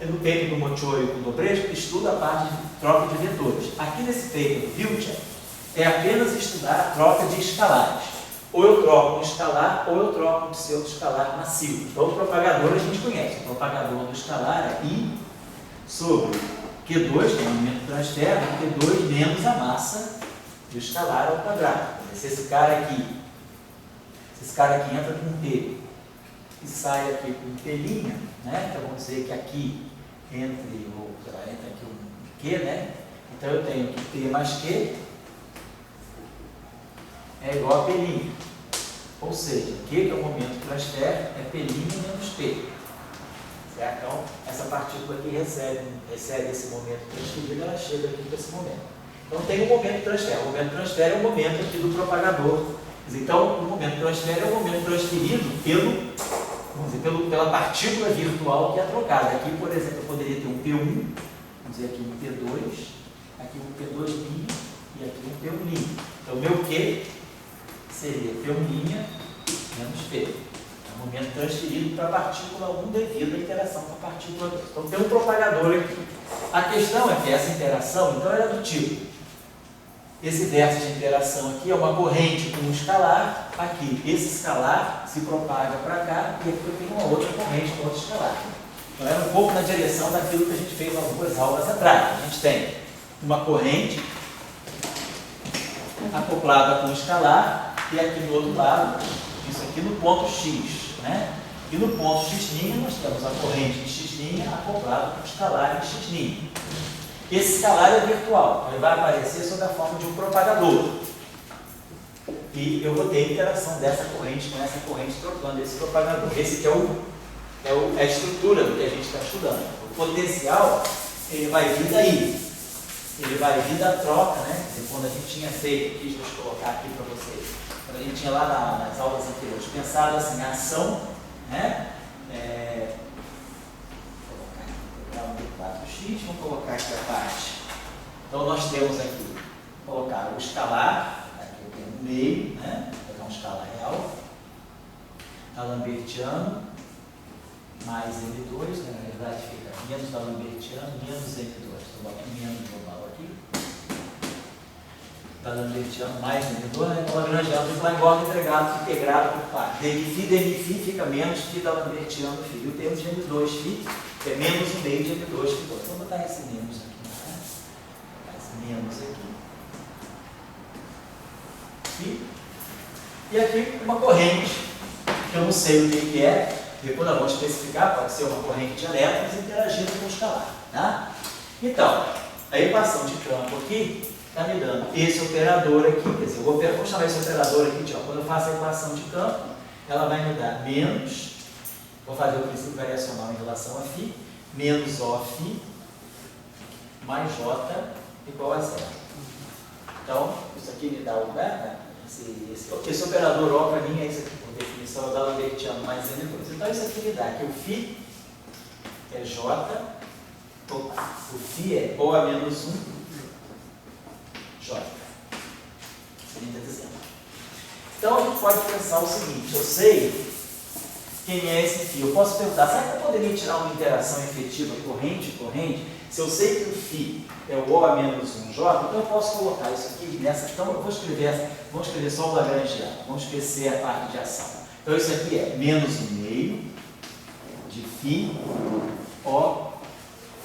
no paper do Mochoy e do Bresco, estuda a parte de troca de vetores. Aqui nesse paper do Wiltshire, é apenas estudar a troca de escalares. Ou eu troco um escalar, ou eu troco um pseudo-escalar massivo. Então, o propagador a gente conhece. O propagador do escalar é I sobre Q2, que é o momento transferro, Q2 menos a massa do escalar ao quadrado. Se esse cara aqui entra com T e sai aqui com P', né? Então, vamos dizer que aqui entra aqui um Q, né? Então, eu tenho que P mais Q é igual a P'. Ou seja, Q, que é o momento transfer, é P' menos P. Certo? Então, essa partícula aqui recebe esse momento transferido, ela chega aqui para esse momento. Então tem um momento de transfer. O momento de transfer é o momento aqui do propagador. Então, o momento de transfer é o momento transferido pela partícula virtual que é trocada. Aqui, por exemplo, eu poderia ter um P1, vamos dizer aqui um P2, aqui um P2' e aqui um P1'. Então, o meu Q seria P1' menos P. É o momento transferido para a partícula 1 devido à interação com a partícula 2. Então, tem um propagador aqui. A questão é que essa interação, então, era do tipo, esse verso de interação aqui é uma corrente com um escalar, aqui, esse escalar se propaga para cá e aqui eu tenho uma outra corrente com outro escalar. Então, era um pouco na direção daquilo que a gente fez algumas aulas atrás. A gente tem uma corrente acoplada com um escalar e aqui do outro lado, isso aqui no ponto X, né? E no ponto X' nós temos a corrente de X' acoplada com o escalar de X'. Esse escalar é virtual, ele vai aparecer sob a forma de um propagador. E eu vou ter a interação dessa corrente com essa corrente trocando esse propagador. Esse que é a estrutura do que a gente está estudando. O potencial, ele vai vir daí. Ele vai vir da troca, né? Quando a gente tinha feito, deixa eu colocar aqui para vocês, quando a gente tinha lá nas aulas anteriores, pensado assim, a ação, né? Vamos colocar aqui a parte. Então, nós temos aqui, vou colocar o escalar, aqui eu tenho um meio, né? Vou pegar um escalar real, D'Alembertiano, mais M2, né? Na verdade fica menos D'Alembertiano, menos M2. Então, vou aqui menos global aqui. D'Alembertiano mais M2, né? Então, Lagrangiano fica lá em ordem integrado por parte. Dmi fica menos φ D'Alembertiano φ. E o termo de M2 φ é menos o meio de M2 φ. Vou botar esse menos aqui, né? Esse menos aqui. E aqui uma corrente, que eu não sei o que é, depois nós vamos especificar, pode ser uma corrente de elétrons interagindo com o escalar. Tá? Então, a equação de campo aqui está me dando esse operador aqui, quer dizer, vou chamar esse operador aqui, ó, quando eu faço a equação de campo, ela vai me dar menos, vou fazer o princípio variacional em relação a φ, menos Oφφ mais J igual a zero. Então, isso aqui me dá o esse operador O para mim é isso aqui, por definição, é o D'Alembertiano mais N2. Então, isso aqui me dá que o φ é J, o φ é O a menos 1, J. Sintetizando. Então, a gente pode pensar o seguinte, eu sei quem é esse φ. Eu posso perguntar, será que eu poderia tirar uma interação efetiva corrente-corrente? Se eu sei que o φ é o O a menos 1 J, então eu posso colocar isso aqui nessa. Então, eu vamos escrever só o Lagrangiano, vamos esquecer a parte de ação. Então, isso aqui é menos 1 meio de φ O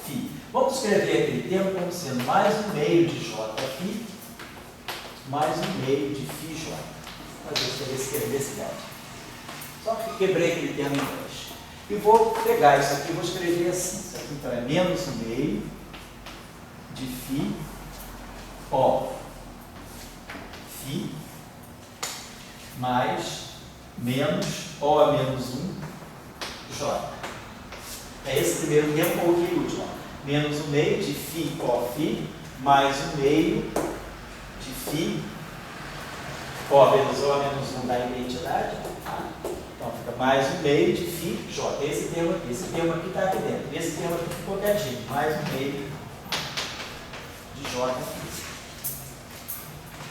φ. Vamos escrever aquele termo como sendo mais 1 meio de J φ mais 1 meio de φ J. Fazer esse termo desse lado. Só que quebrei aquele termo em dois. E vou pegar isso aqui e vou escrever assim. Isso aqui então é menos 1 meio de φ O φ mais menos O a menos 1 J. É esse primeiro termo ou o último. Menos 1 meio de φ O φ mais 1 meio de φ O menos O a menos 1 da identidade. Então, fica mais 1 meio de φ J. Esse termo aqui está aqui dentro. Esse termo aqui ficou quietinho. Mais 1 meio de J.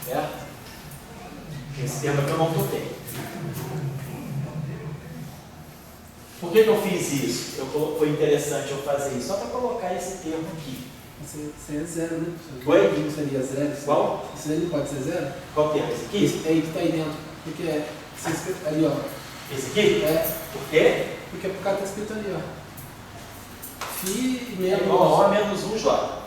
Certo? Esse termo aqui eu não toquei. Por que eu fiz isso? Foi interessante eu fazer isso. Só para colocar esse termo aqui. Isso é zero, né? Oi? Não seria zero? Qual? Isso aí não pode ser zero? Qual termo? Esse aqui? Esse aí que está aí dentro. Porque é ali, ó. Esse aqui? É. Por quê? Porque por causa está escrito ali, ó. Φ menos O menos 1 J.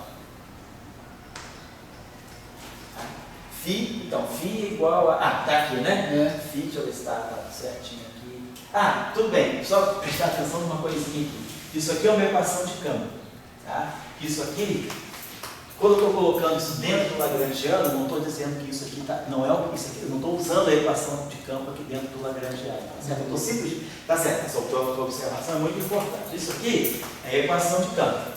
Φ, então, φ igual a... Ah, tá aqui, né? É. Φ, deixa eu ver se está certinho aqui. Ah, tudo bem. Só prestar atenção numa coisinha aqui. Isso aqui é uma equação de campo. Tá? Isso aqui, quando eu estou colocando isso dentro do Lagrangiano, não estou dizendo que isso aqui tá, não é isso aqui, eu não estou usando a equação de campo aqui dentro do Lagrangiano. Tá certo? Eu estou simplesmente. Tá certo, essa tua observação é muito importante. Isso aqui é a equação de campo.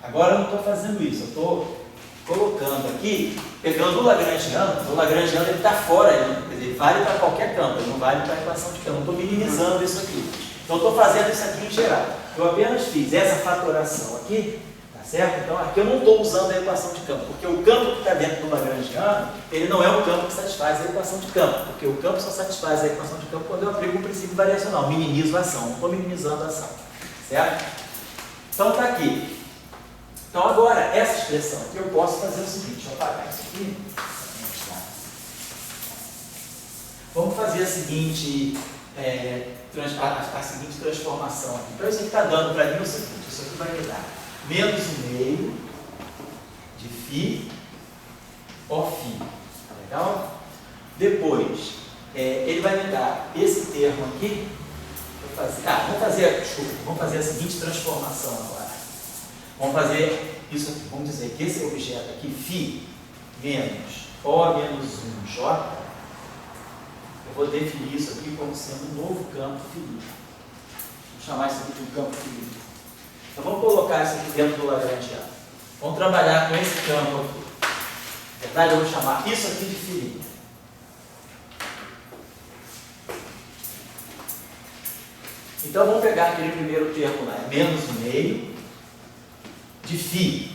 Agora eu não estou fazendo isso, eu estou colocando aqui, pegando o Lagrangiano ele está fora, ele vale para qualquer campo, ele não vale para a equação de campo. Eu estou minimizando isso aqui. Então, eu estou fazendo isso aqui em geral. Eu apenas fiz essa fatoração aqui, tá certo? Então, aqui eu não estou usando a equação de campo, porque o campo que está dentro do Lagrangiano, ele não é o campo que satisfaz a equação de campo, porque o campo só satisfaz a equação de campo quando eu aplico o princípio variacional, minimizo a ação, não estou minimizando a ação, certo? Então, está aqui. Então, agora, essa expressão aqui, eu posso fazer o seguinte, deixa eu apagar isso aqui. Vamos fazer a seguinte transformação aqui. Então, isso aqui está dando para mim o seguinte, isso aqui vai me dar menos 1/2 de φ ó φ. Tá legal? Depois, ele vai me dar esse termo aqui. Vamos fazer a seguinte transformação agora. Vamos fazer isso aqui. Vamos dizer que esse objeto aqui, φ menos O menos 1J, eu vou definir isso aqui como sendo um novo campo finito. Vou chamar isso aqui de um campo finito. Então vamos colocar isso aqui dentro do Lagrangiano. Vamos trabalhar com esse campo aqui. Na verdade, eu vou chamar isso aqui de finito. Então vamos pegar aquele primeiro termo lá, menos 1/2 de φ.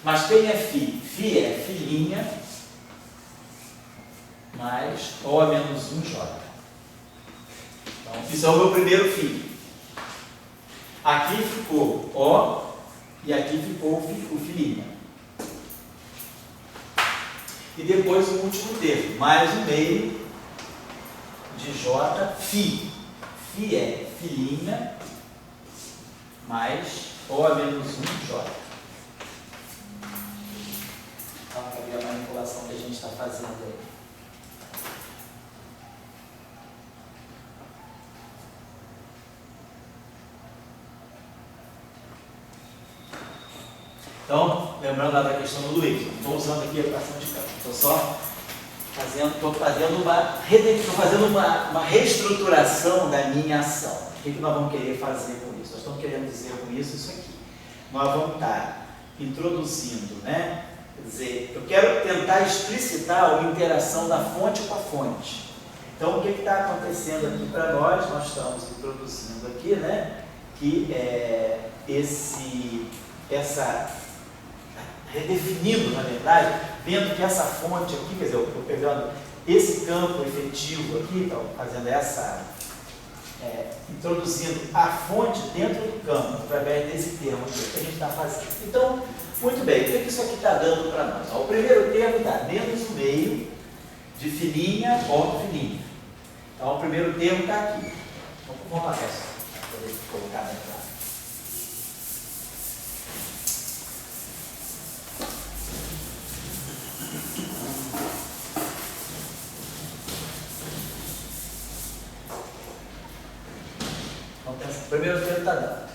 Mas quem é φ? Φ é φ' mais O menos 1J. Então, isso é o meu primeiro φ. Aqui ficou O e aqui ficou o φ'. E depois o último termo, mais 1/2 de J, φ. Φ é φ' mais O menos 1J. Então, cadê a manipulação que a gente está fazendo aí? Então, lembrando lá da questão do Luiz, não estou usando aqui a equação de campo, estou só fazendo uma reestruturação da minha ação. O que nós vamos querer fazer com isso? Nós estamos querendo dizer com isso aqui. Nós vamos estar introduzindo, né? Quer dizer, eu quero tentar explicitar uma interação da fonte com a fonte. Então, o que está acontecendo aqui para nós? Nós estamos introduzindo aqui, né? Que redefinindo, na verdade, vendo que essa fonte aqui, quer dizer, eu estou pegando esse campo efetivo aqui, então, fazendo introduzindo a fonte dentro do campo, através desse termo aqui que a gente está fazendo. Então, muito bem, o que isso aqui está dando para nós? O primeiro termo dá menos 1/2 de φ' ó φ'. Então, o primeiro termo está aqui. Então, vamos apagar isso para poder colocar na entrada. O primeiro termo está dando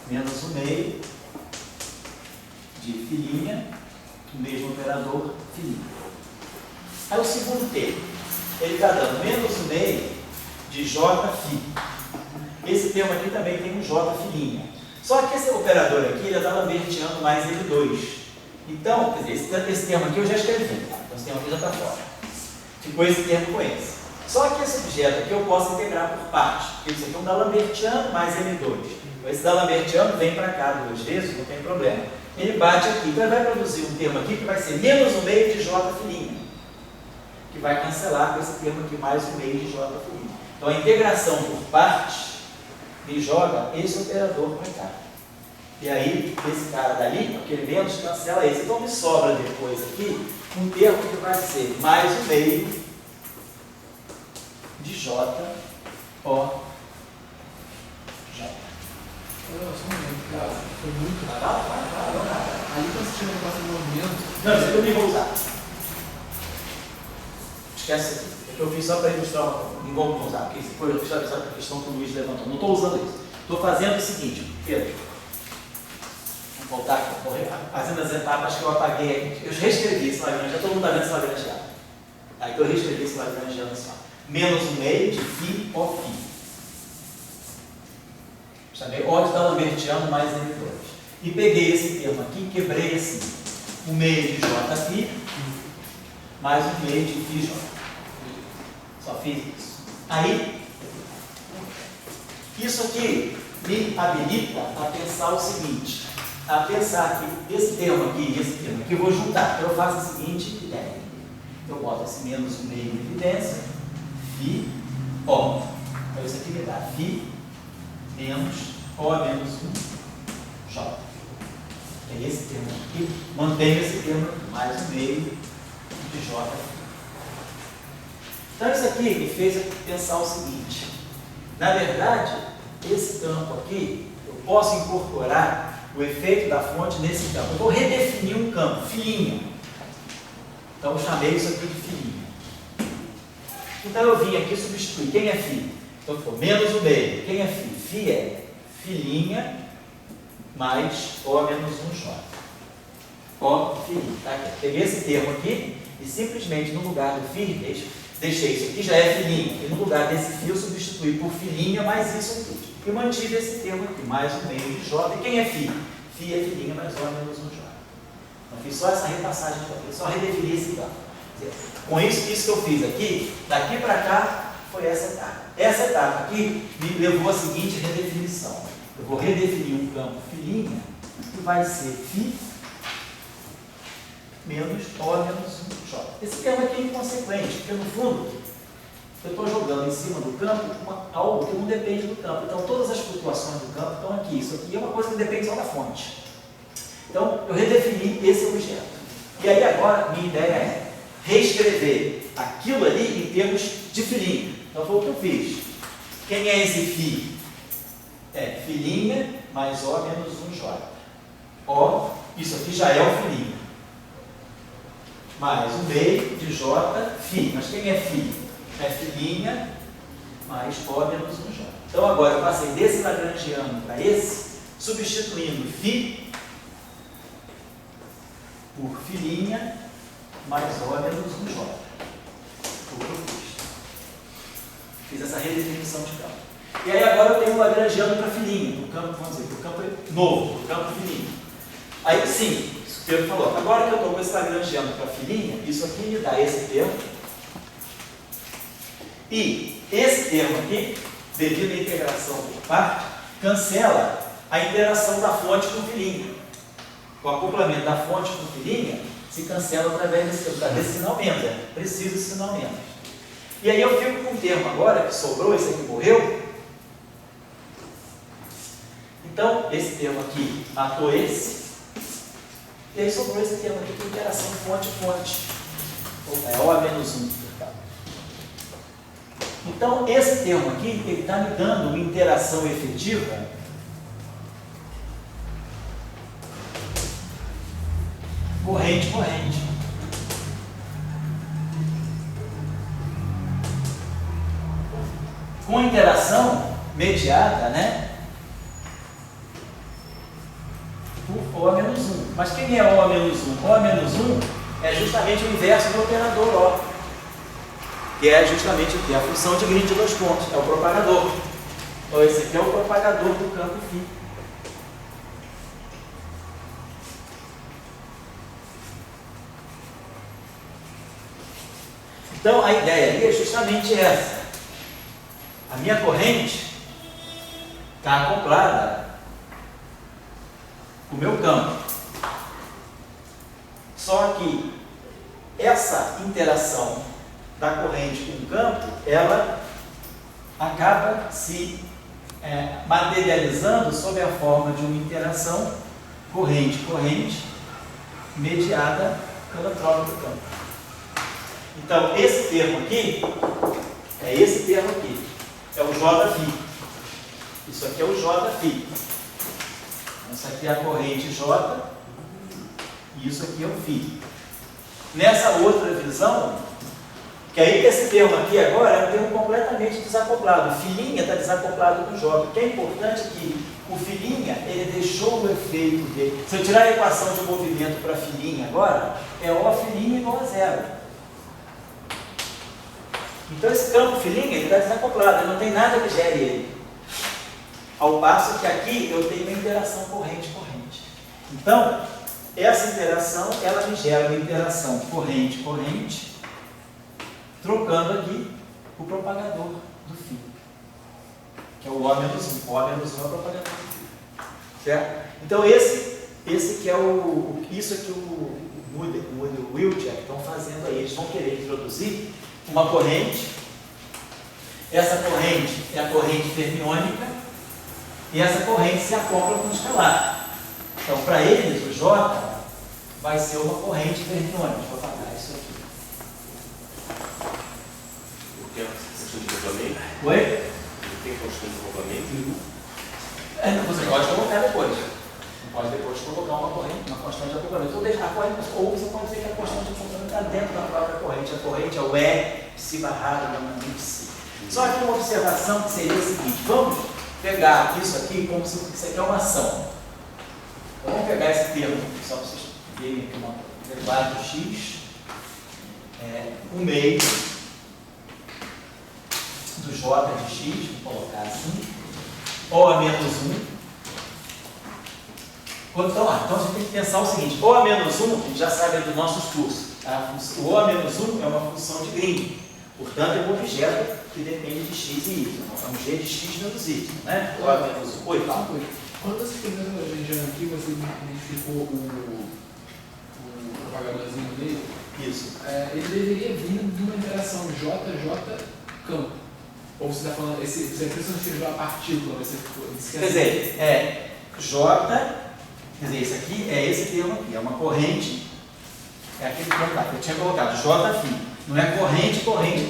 menos 1/2 de φ', o mesmo operador φ'. Aí o segundo termo, ele está dando menos 1/2 de Jφ. Esse termo aqui também tem um Jφ'. Só que esse operador aqui, ele está lambertiano mais L2. Então, quer dizer, esse termo aqui eu já escrevi, tá? Então esse termo aqui já está fora. Ficou esse termo com esse. Só que esse objeto aqui eu posso integrar por partes, porque isso aqui é um D'Alembertiano mais L2. Então, esse D'Alembertiano vem para cá 2 vezes, não tem problema. Ele bate aqui, então ele vai produzir um termo aqui que vai ser menos 1/2 de Jφ', que vai cancelar com esse termo aqui mais 1/2 de Jφ'. Então a integração por partes me joga esse operador para cá. E aí, esse cara dali, aquele menos, cancela esse. Então me sobra depois aqui um termo que vai ser mais 1/2 de J, O, J. Só um momento, cara. Foi muito Vai lá. Ali quando você tinha um negócio de movimento. Não, isso aqui eu nem vou usar. Esquece isso aqui. Eu fiz só para ilustrar, não vou usar, porque foi eu fiz a questão que o Luiz levantou. Não estou usando isso. Estou fazendo o seguinte, Pedro. Vamos voltar aqui. Fazendo as etapas que eu apaguei aqui. Eu reescrevi esse Lagrangiano, já todo mundo está vendo esse Lagrangiano. Aí eu reescrevi esse Lagrangiano assim, ó. Menos 1/2 de φ ó φ. Chamei O de D'Alembertiano mais L2. e peguei esse termo aqui, quebrei assim, o meio de Jφ mais o meio de Φj. Só fiz isso. Aí, isso aqui me habilita a pensar o seguinte, a pensar que esse termo aqui e esse termo aqui eu vou juntar. Então eu faço a seguinte ideia. Eu boto esse menos o meio em evidência, Φ, O. Então isso aqui me dá Φ menos O menos 1, J. É esse termo aqui, mantenho esse termo aqui, mais o meio de J. Então isso aqui me fez pensar o seguinte, na verdade, esse campo aqui, eu posso incorporar o efeito da fonte nesse campo. Eu vou redefinir um campo, filinha. Então eu chamei isso aqui de filinha. Então eu vim aqui substituir. Quem é Φ? Então ficou menos o meio. Quem é Φ? Φ é filinha mais O menos 1J. O filinha. Tá aqui. Peguei esse termo aqui e simplesmente no lugar do Φ, deixei isso aqui, já é filinha. E no lugar desse Φ eu substituí por filinha mais isso aqui. E mantive esse termo aqui, mais o meio de J. E quem é Φ? Φ é filinha mais O menos 1J. Então fiz só essa repassagem aqui, só redefini esse campo. Com isso que eu fiz aqui, daqui para cá, foi essa etapa. Essa etapa aqui me levou à seguinte redefinição. Eu vou redefinir um campo filinha que vai ser Φ menos O menos 1J. Esse termo aqui é inconsequente, porque no fundo eu estou jogando em cima do campo algo que não depende do campo. Então todas as flutuações do campo estão aqui. Isso aqui é uma coisa que depende só da fonte. Então eu redefini esse objeto. E aí agora minha ideia é reescrever aquilo ali em termos de filinha. Então foi o que eu fiz. Quem é esse Φ? É filinha mais O menos 1J. O, isso aqui já é o filinha. Mais o meio de J, Φ. Mas quem é Φ? É filinha mais O menos 1J. Então agora eu passei desse lagrangiano para esse, substituindo Φ por filinha mais O menos 1J. Foi o que eu fiz essa redefinição de campo. E aí agora eu tenho um lagrangiano para filinha, no campo, vamos dizer, para o campo novo, no campo filinha. Aí sim, isso que o Pedro falou, agora que eu estou com esse lagrangiano para filinha, isso aqui me dá esse termo. E esse termo aqui, devido à integração por parte, cancela a interação da fonte com filinha. O acoplamento da fonte com filinha se cancela através desse sinal menos. É preciso esse sinal menos. E aí eu fico com um termo agora, que sobrou, esse aqui morreu. Então, esse termo aqui matou esse. E aí sobrou esse termo aqui, que é interação fonte-fonte. É O menos 1. Então, esse termo aqui, ele está me dando uma interação efetiva corrente-corrente. Com interação mediada, né? Por O menos 1. Mas quem é O menos 1? O menos 1 é justamente o inverso do operador O, que é justamente o que? A função de Green de dois pontos, é o propagador. Então esse aqui é o propagador do campo φ. Então a ideia ali é justamente essa. A minha corrente está acoplada com o meu campo. Só que essa interação da corrente com o campo, ela acaba se materializando sob a forma de uma interação corrente-corrente mediada pela troca do campo. Então, esse termo aqui é esse termo aqui, é o Jφ. Isso aqui é o Jφ. Essa aqui é a corrente J e isso aqui é o φ. Nessa outra visão, que aí esse termo aqui agora é um termo completamente desacoplado. O filinha está desacoplado do J. O que é importante é que o filinha, ele deixou o efeito dele. Se eu tirar a equação de movimento para filinha agora, é O filinha igual a zero. Então esse campo filinha, ele está desacoplado, ele não tem nada que gere ele. Ao passo que aqui eu tenho uma interação corrente-corrente. Então, essa interação, ela me gera uma interação corrente-corrente, trocando aqui o propagador do fio, que é o O-1. O O-1 é o propagador do fio. Certo? Então, esse que é isso é que o Moody e o Wilczek estão fazendo aí. Eles vão querer introduzir uma corrente. Essa corrente é a corrente fermiônica e essa corrente se acopla com o escalar. Então, para eles, o J vai ser uma corrente fermiônica. Vou apagar isso aqui. Tem a questão de acoplamento? Oi? Tem questão de acoplamento? Você pode colocar depois. Você pode depois colocar uma corrente, uma constante de acoplamento. Ou você pode dizer que a constante de acoplamento está dentro da própria corrente. A corrente é o E psi barrado da psi. Só que uma observação que seria a seguinte: vamos pegar isso aqui como se isso aqui é uma ação. Então, vamos pegar esse termo, só para vocês verem aqui uma derivada de x, o meio do j de x, vou colocar assim, O a menos 1. Então, a gente tem que pensar o seguinte: O a menos 1, a gente já sabe dos nossos cursos, o O a menos 1 é uma função de Green, portanto é um objeto que depende de x e y, é um g de x menos y, né? O a menos 1. Oi, fala. Quando você fez a região aqui, você identificou o propagadorzinho dele. Isso. Ele deveria vir de uma interação JJ campo. Ou você está falando, você escreveu a partícula, quer dizer, J, quer dizer, esse aqui é esse termo aqui, é uma corrente, é aquele termo lá, que eu tinha colocado, J φ. Não é corrente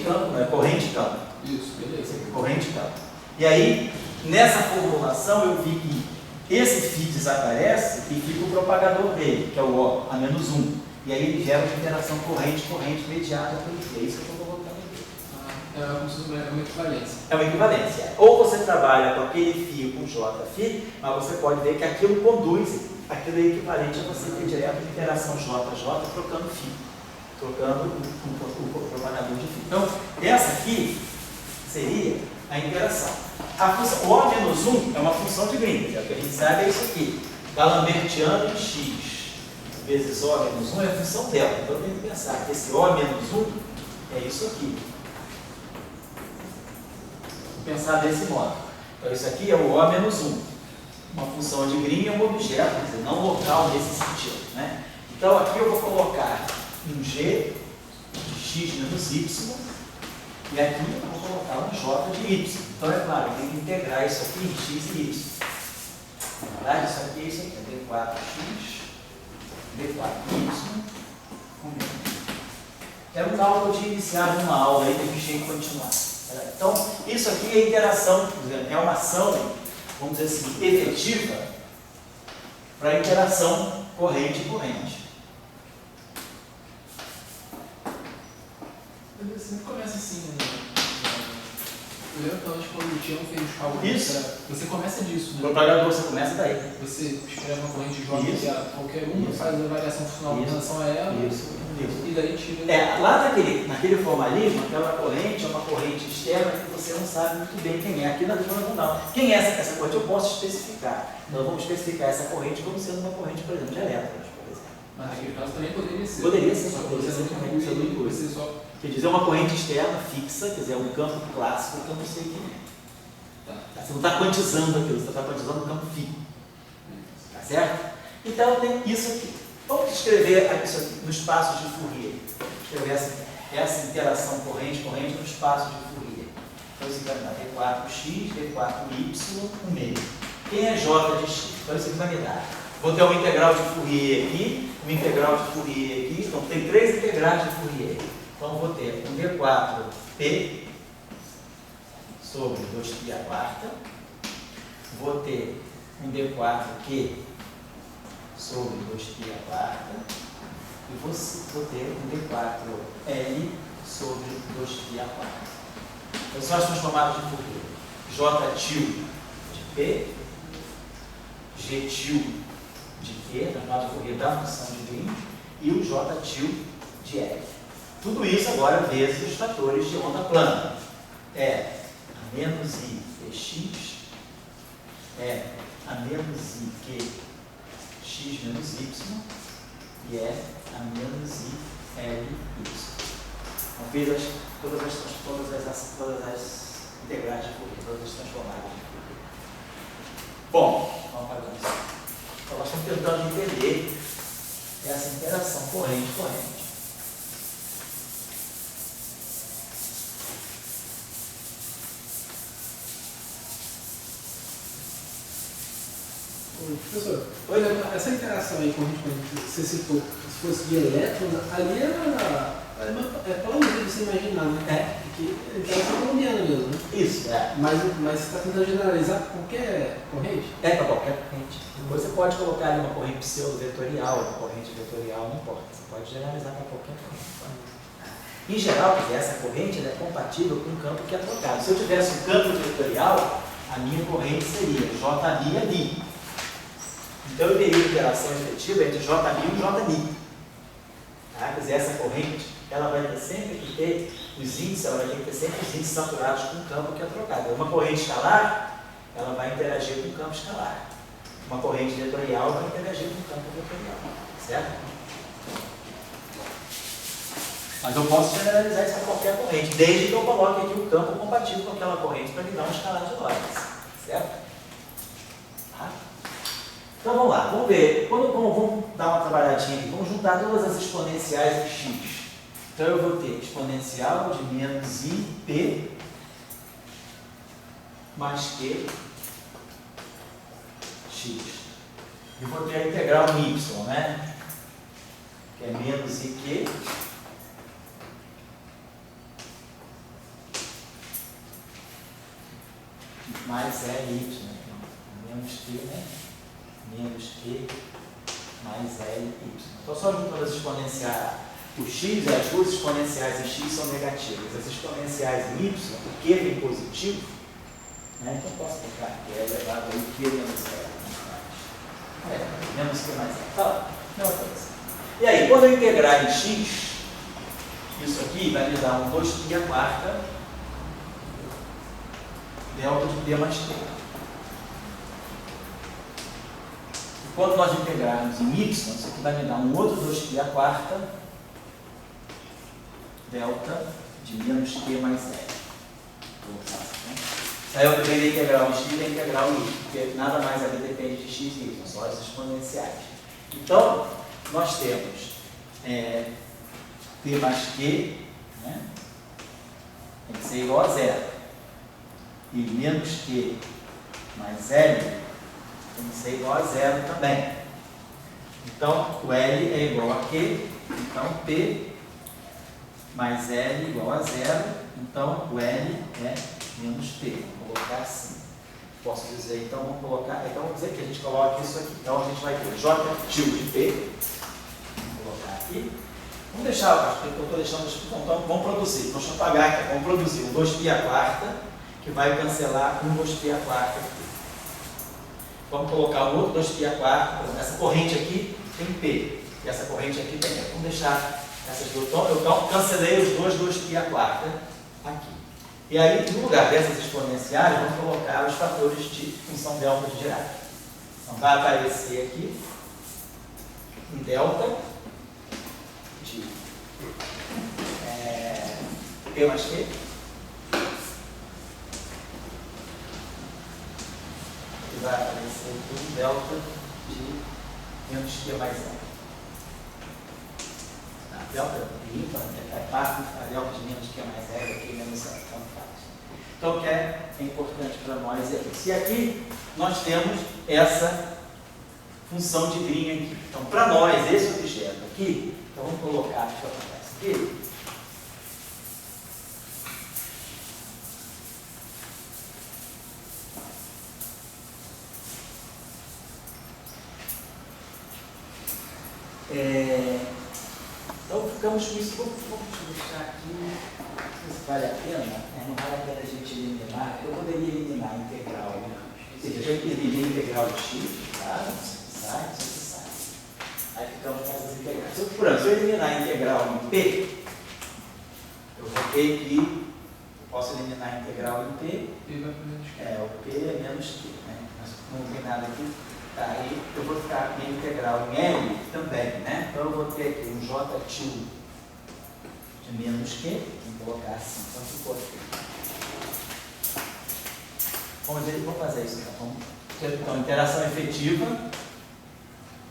campo, não é corrente campo. Isso, beleza. Corrente campo. E aí, nessa formulação, eu vi que esse φ desaparece e fica o propagador dele, que é o O, a menos 1. E aí ele gera uma interação corrente mediada pelo φ. É isso que eu estou colocando aqui. É uma equivalência. É uma equivalência. Ou você trabalha com aquele φ com J-φ, mas você pode ver que aquilo conduz, aquilo é equivalente a você ter direto de interação JJ trocando φ, trocando o propagador de φ. Então, essa aqui seria a interação. A função O menos 1 é uma função de Green, o que a gente sabe é isso aqui. D'Alembertiano de x vezes O menos 1 é a função dela. Então, eu tenho que pensar que esse O menos 1 é isso aqui. Vou pensar desse modo. Então, isso aqui é o O menos 1. Uma função de Green é um objeto, quer dizer, não local nesse sentido, né? Então, aqui eu vou colocar um G de x menos y, e aqui eu vou colocar um J de y. Então, é claro, eu tenho que integrar isso aqui em x e y. Tá? Isso aqui é isso aqui, d4x, d4y, com menos. Era um cálculo de iniciar uma aula aí, que a gente tinha que continuar. Então, isso aqui é interação, é uma ação, vamos dizer assim, efetiva para a interação corrente-corrente. Sempre começa assim, né? Eu lembro que quando o Tião fez os cálculos, Isso. você começa disso, né? O propagador, você começa daí. Você escreve uma corrente J, que é qualquer uma, faz a variação funcional em relação a ela, e daí tira... Lá naquele formalismo, aquela corrente é uma corrente externa que você não sabe muito bem quem é. Aqui na Bíblia não. Quem é essa corrente? Eu posso especificar. Então, vamos especificar essa corrente como sendo uma corrente, por exemplo, de elétrons, por exemplo. Mas naquele caso também poderia ser. Poderia ser, só que poderia você ser não também, você não inclui. você só... Quer dizer, uma corrente externa fixa, quer dizer, um campo clássico que eu não sei quem é. Você não está quantizando aquilo, você está quantizando o campo φ. Tá certo? Então, tem isso aqui. Vamos escrever isso aqui no espaço de Fourier. Escrever essa interação corrente-corrente no espaço de Fourier. Então, isso vai dar D4x, D4y, um meio. Quem é J de x? Então, isso aqui vai me dar. Vou ter uma integral de Fourier aqui, uma integral de Fourier aqui. Então, tem 3 integrais de Fourier. Então, vou ter um D4P sobre 2π à quarta. Vou ter um D4Q sobre 2π à quarta. E vou ter um D4L sobre 2π à quarta. Então, são as transformadas de Fourier. J til de P, G til de Q, transformada de Fourier da função de Green, e o J til de L. Tudo isso agora vezes os fatores de onda plana. É a menos I dx, é a menos I Q x menos y, e é a menos i L y. Então, fiz todas as integrais de Fourier, todas as transformadas de Fourier. Bom, vamos para isso. Então, nós estamos tentando entender essa interação corrente-corrente. Professor, olha, essa interação aí, como você citou, se fosse de elétron, ali é plausível você imaginar, né? Porque é interação colombiana mesmo, né? Isso, Mas você está tentando generalizar para qualquer corrente? É para qualquer corrente. Você pode colocar ali uma corrente pseudo-vetorial, uma corrente vetorial, não importa. Você pode generalizar para qualquer corrente. Em geral, porque essa corrente é compatível com o campo que é trocado. Se eu tivesse um campo vetorial, a minha corrente seria J' ali. Então eu teria interação efetiva entre J' e J'. Tá? Quer dizer, essa corrente, ela vai ter sempre que ter os índices, ela vai ter que ter sempre os índices saturados com o campo que é trocado. Uma corrente escalar, ela vai interagir com o campo escalar. Uma corrente vetorial vai interagir com o campo vetorial. Certo? Mas eu posso generalizar isso para qualquer corrente, desde que eu coloque aqui o campo compatível com aquela corrente para me dar um escalar de Lorentz. Certo? Tá? Então vamos lá, vamos ver. Vamos dar uma trabalhadinha aqui. Vamos juntar todas as exponenciais de x. Então eu vou ter exponencial de menos IP mais Q x. E vou ter a integral em y, né? Que é menos IQ mais LY. Menos Q, né? Menos Q mais LY. Então, só juntando as exponenciais. O x e as duas exponenciais em x são negativas. As exponenciais em y, o Q vem positivo, né? Então, posso colocar que é elevado a Q menos L. Menos Q mais L. Tá, não coisa. E aí, quando eu integrar em x, isso aqui vai me dar um 2π² delta de P mais Q. Quando nós integrarmos em y, isso aqui vai me dar um outro 2π² delta de menos Q mais L. Isso aí eu tenho a integral em x e a integral em y, porque nada mais ali depende de x e y, são as exponenciais. Então, nós temos P mais Q, né? Tem que ser igual a zero. E menos Q mais L tem que ser igual a zero também. Então, o L é igual a Q, então P mais L igual a zero, então o L é menos P. Vou colocar assim. Posso dizer, então vamos dizer que a gente coloca isso aqui. Então a gente vai ter J tilde P. Vou colocar aqui. Vamos deixar, acho que eu estou deixando, então vamos produzir. Deixa eu pagar aqui, vamos produzir um 2π², que vai cancelar um 2π² aqui. Vamos colocar um outro 2π², essa corrente aqui tem P, e essa corrente aqui tem P. Vamos deixar essas duas, eu cancelei os dois 2π² aqui. E aí, no lugar dessas exponenciais, vamos colocar os fatores de função delta de Dirac. Então, vai aparecer aqui um delta de P mais Q. Vai aparecer um delta de menos Q mais L. A delta ímpar é parte da delta de menos Q mais L, aqui menos L, então faz. Então o que é importante para nós é isso. E aqui nós temos essa função de Green aqui. Então para nós, esse objeto aqui, então vamos colocar o que acontece aqui. Então ficamos com isso. Vamos deixar aqui, se vale a pena, não vale a pena a gente eliminar. Eu poderia eliminar a integral, ou seja, eu eliminei a integral de x, tá? Isso sai. Aí ficamos com essas integrais. Se eu eliminar a integral em P, eu vou ter que, eu posso eliminar a integral em P, o P é menos Q, né? Mas não tem nada aqui. Tá, aí eu vou ficar aqui integral em L também, né? Então eu vou ter aqui um J tilde de menos Q, vou colocar assim, então ficou aqui. Vamos fazer isso então. Então, interação efetiva,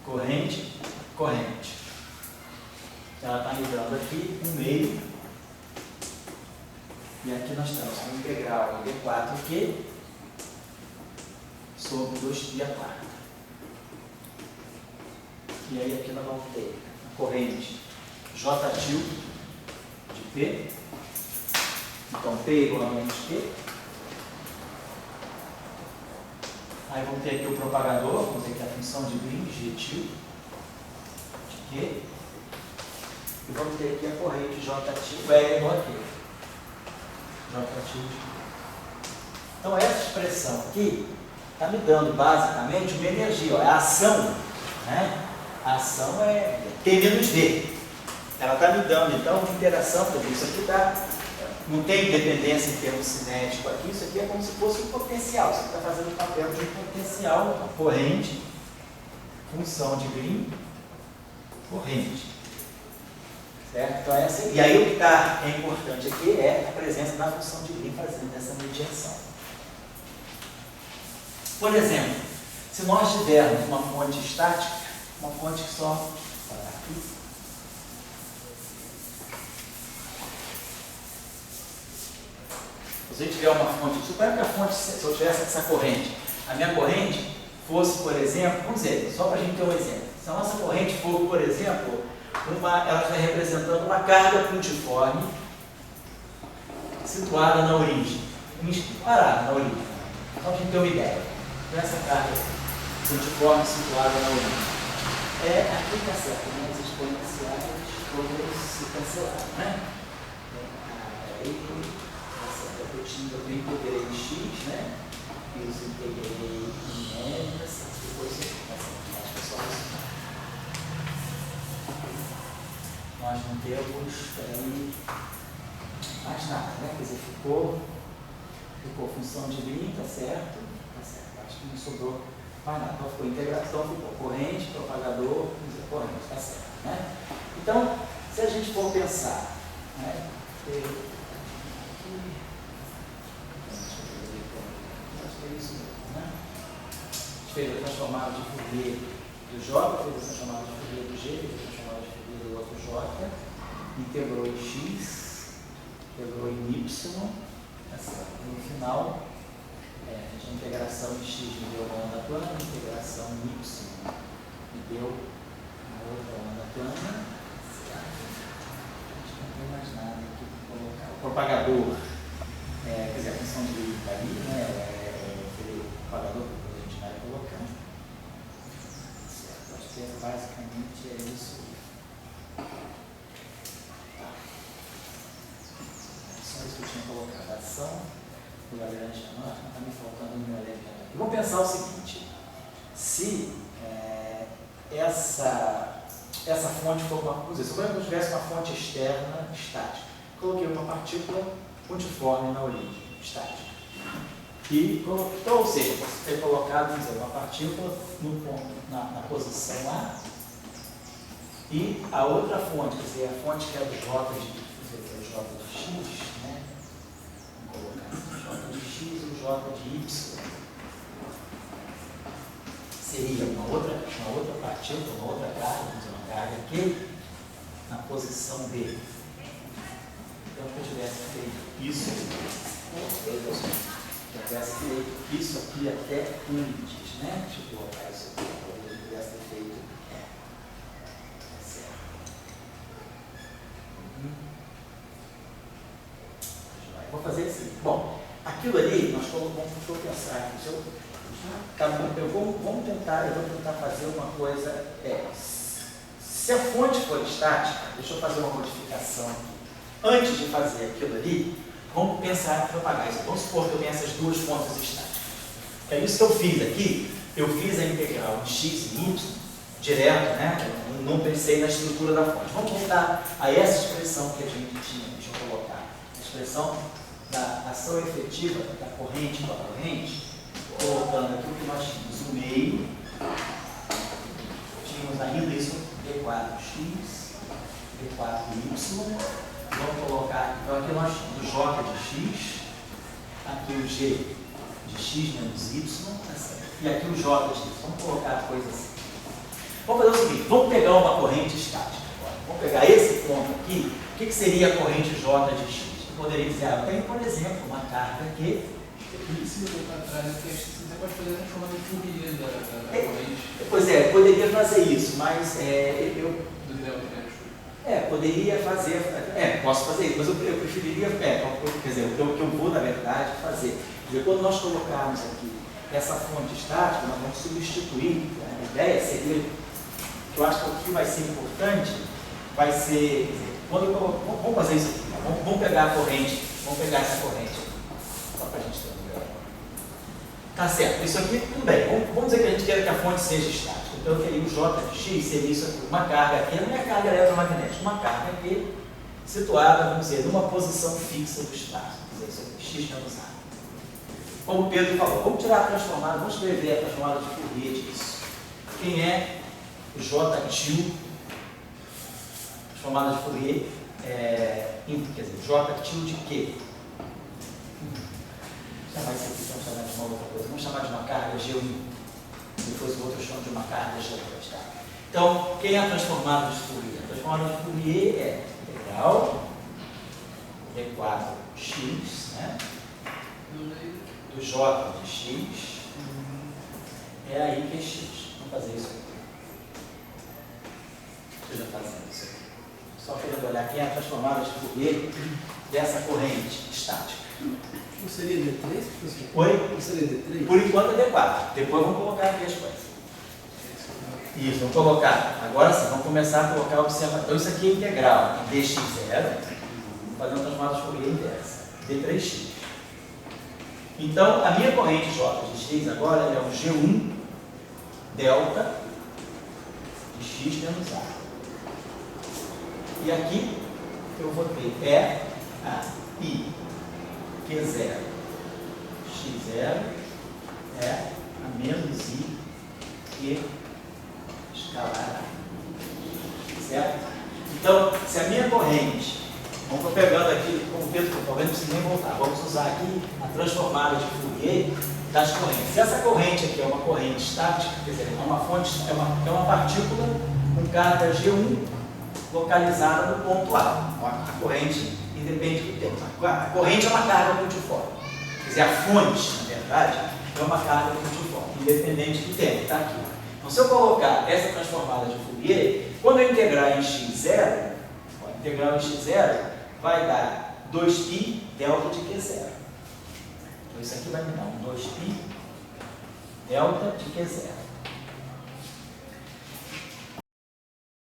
corrente, corrente. Ela está migrando aqui, um meio. E aqui nós temos a integral D4Q sobre 2π a quarta. E aí aqui nós vamos ter a corrente J tilde de P. Então P igual a menos Q. Aí vamos ter aqui o propagador, vamos ter aqui a função de Green, G tilde de Q. E vamos ter aqui a corrente J tilde, é igual a Q. J tilde. Então essa expressão aqui está me dando basicamente uma energia, ó, é a ação, né? A ação é T menos D. Ela está me dando então uma interação, porque isso aqui não tem dependência em termos cinéticos aqui, isso aqui é como se fosse um potencial, isso aqui está fazendo o papel de um potencial, uma corrente, função de Green, corrente. Certo? Então, e aí o que é importante aqui é a presença da função de Green fazendo essa mediação. Por exemplo, se nós tivermos uma fonte estática, uma fonte que só se eu tiver uma fonte, suponha que a fonte, se eu tivesse essa corrente, a minha corrente fosse, por exemplo, vamos dizer, só para a gente ter um exemplo, se a nossa corrente for, por exemplo, ela está representando uma carga puntiforme situada na origem, parada na origem, só para a gente ter uma ideia. Então essa carga puntiforme situada na origem. Aqui está certo, né? As exponenciais todas se cancelaram, né? Eu integrei em x, né? E os integrei em L, depois nós não temos mais nada, né? Quer dizer, ficou função de Green, tá certo? Tá certo, acho que não sobrou mais nada. Então ficou integração, ficou corrente, propagador, corrente, tá certo, né? Então, se a gente for pensar, né? Isso mesmo, né? A gente fez a transformada de Fourier do J, fez a transformada de Fourier do G, fez a transformada de Fourier do outro J, integrou em X, integrou em Y, assim, e no final, a integração em X me deu uma onda plana, a integração em Y me deu uma outra onda plana. A gente não tem mais nada aqui para colocar. O propagador, quer dizer, a função de está ali, né? O propagador que a gente vai colocar. Certo, acho que basicamente é isso. Tá. Só isso que eu tinha colocado. A ação do Lagrange menor, está me faltando um elemento aqui. Vamos pensar o seguinte: se essa fonte for uma coisa, se eu tivesse uma fonte externa estática, coloquei uma partícula puntiforme na origem, estática. Então, ou seja, você ter colocado, vamos dizer, uma partícula no ponto, na posição A, e a outra fonte, quer dizer, a fonte que é do J de X, né? Vamos colocar assim, J de X e o J de Y. Seria uma outra partícula, uma outra carga, vamos dizer, uma carga aqui, na posição B. Então, se eu tivesse feito isso, isso aqui até limites, né? Deixa eu colocar isso aqui, talvez eu pudesse ter feito. Certo. Vou fazer assim. Bom, aquilo ali, nós vamos pensar aqui. Eu vou tentar fazer uma coisa. Se a fonte for estática, deixa eu fazer uma modificação aqui. Antes de fazer aquilo ali, vamos pensar em propagar isso. Vamos supor que eu tenho essas duas fontes estáticas. É isso que eu fiz aqui. Eu fiz a integral de x e y direto, né? Eu não pensei na estrutura da fonte. Vamos voltar a essa expressão que a gente tinha. Deixa eu colocar. A expressão da ação efetiva da corrente com a corrente, colocando aqui o que nós tínhamos. O meio Tínhamos ainda isso, D4x, D4y. Vamos colocar, então aqui nós temos o J de x, aqui o G de x menos y, e aqui o J de y. Vamos colocar a coisa assim. Vamos fazer o seguinte, vamos pegar uma corrente estática agora. Vamos pegar esse ponto aqui. O que seria a corrente J de x? Eu poderia dizer, tem, por exemplo, uma carga aqui. Se eu voltar atrás, você pode fazer a transformação de Fourier da corrente. Pois é, poderia fazer isso, mas Do delta, poderia fazer, posso fazer isso, mas eu preferiria, quer dizer, o que eu vou, na verdade, fazer. Quer dizer, quando nós colocarmos aqui essa fonte estática, nós vamos substituir, a ideia seria, que eu acho que o que vai ser importante, vai ser, vamos fazer isso aqui, tá? Vamos pegar a corrente, vamos pegar essa corrente, só para a gente ter uma ideia. Tá certo, isso aqui tudo bem, vamos dizer que a gente quer que a fonte seja estática. Então eu teria o J de x, seria isso aqui, uma carga aqui, não é carga eletromagnética, uma carga aqui, situada, vamos dizer, numa posição fixa do espaço. Vamos dizer isso aqui, x menos a. Como o Pedro falou, vamos tirar a transformada, vamos escrever a transformada de Fourier disso. Quem é o J til, transformada de Fourier, quer dizer, J til de quê? Vamos chamar isso aqui, vamos chamar de uma outra coisa, vamos chamar de uma carga G1. Depois o outro chama de uma carga G2. Tá? Então, quem é a transformada de Fourier? A transformada de Fourier é integral D4x, né? Do J de x, é aí que é x. Vamos fazer isso aqui. Eu já fazendo isso aqui. Só querendo olhar quem é a transformada de Fourier dessa corrente estática. Não seria D3, professor? Oi? Não seria D3? Por enquanto é D4. Depois vamos colocar aqui as coisas. Isso, vamos colocar. Agora sim, vamos começar a colocar observação. Então isso aqui é integral. dx0. Vamos fazer uma transformada de Fourier inversa. D3x. Então, a minha corrente J de x agora é um G1 delta de x menos a. E aqui eu vou ter E, A, I, Q0, X0, é a menos I, Q escalar A. Certo? Então, se a minha corrente, vamos pegando aqui, como o Pedro falou, não precisa nem voltar, vamos usar aqui a transformada de Fourier das correntes. Se essa corrente aqui é uma corrente estática, quer dizer, é uma fonte, é uma partícula com carga G1 localizada no ponto A. A corrente independe do tempo. A corrente é uma carga multiforme. Quer dizer, a fonte, na verdade, é uma carga multiforme, independente do tempo. Está aqui. Então, se eu colocar essa transformada de Fourier, quando eu integrar em x0, integral em x0 vai dar 2π delta de Q0. Então, isso aqui vai me dar um 2π delta de Q0.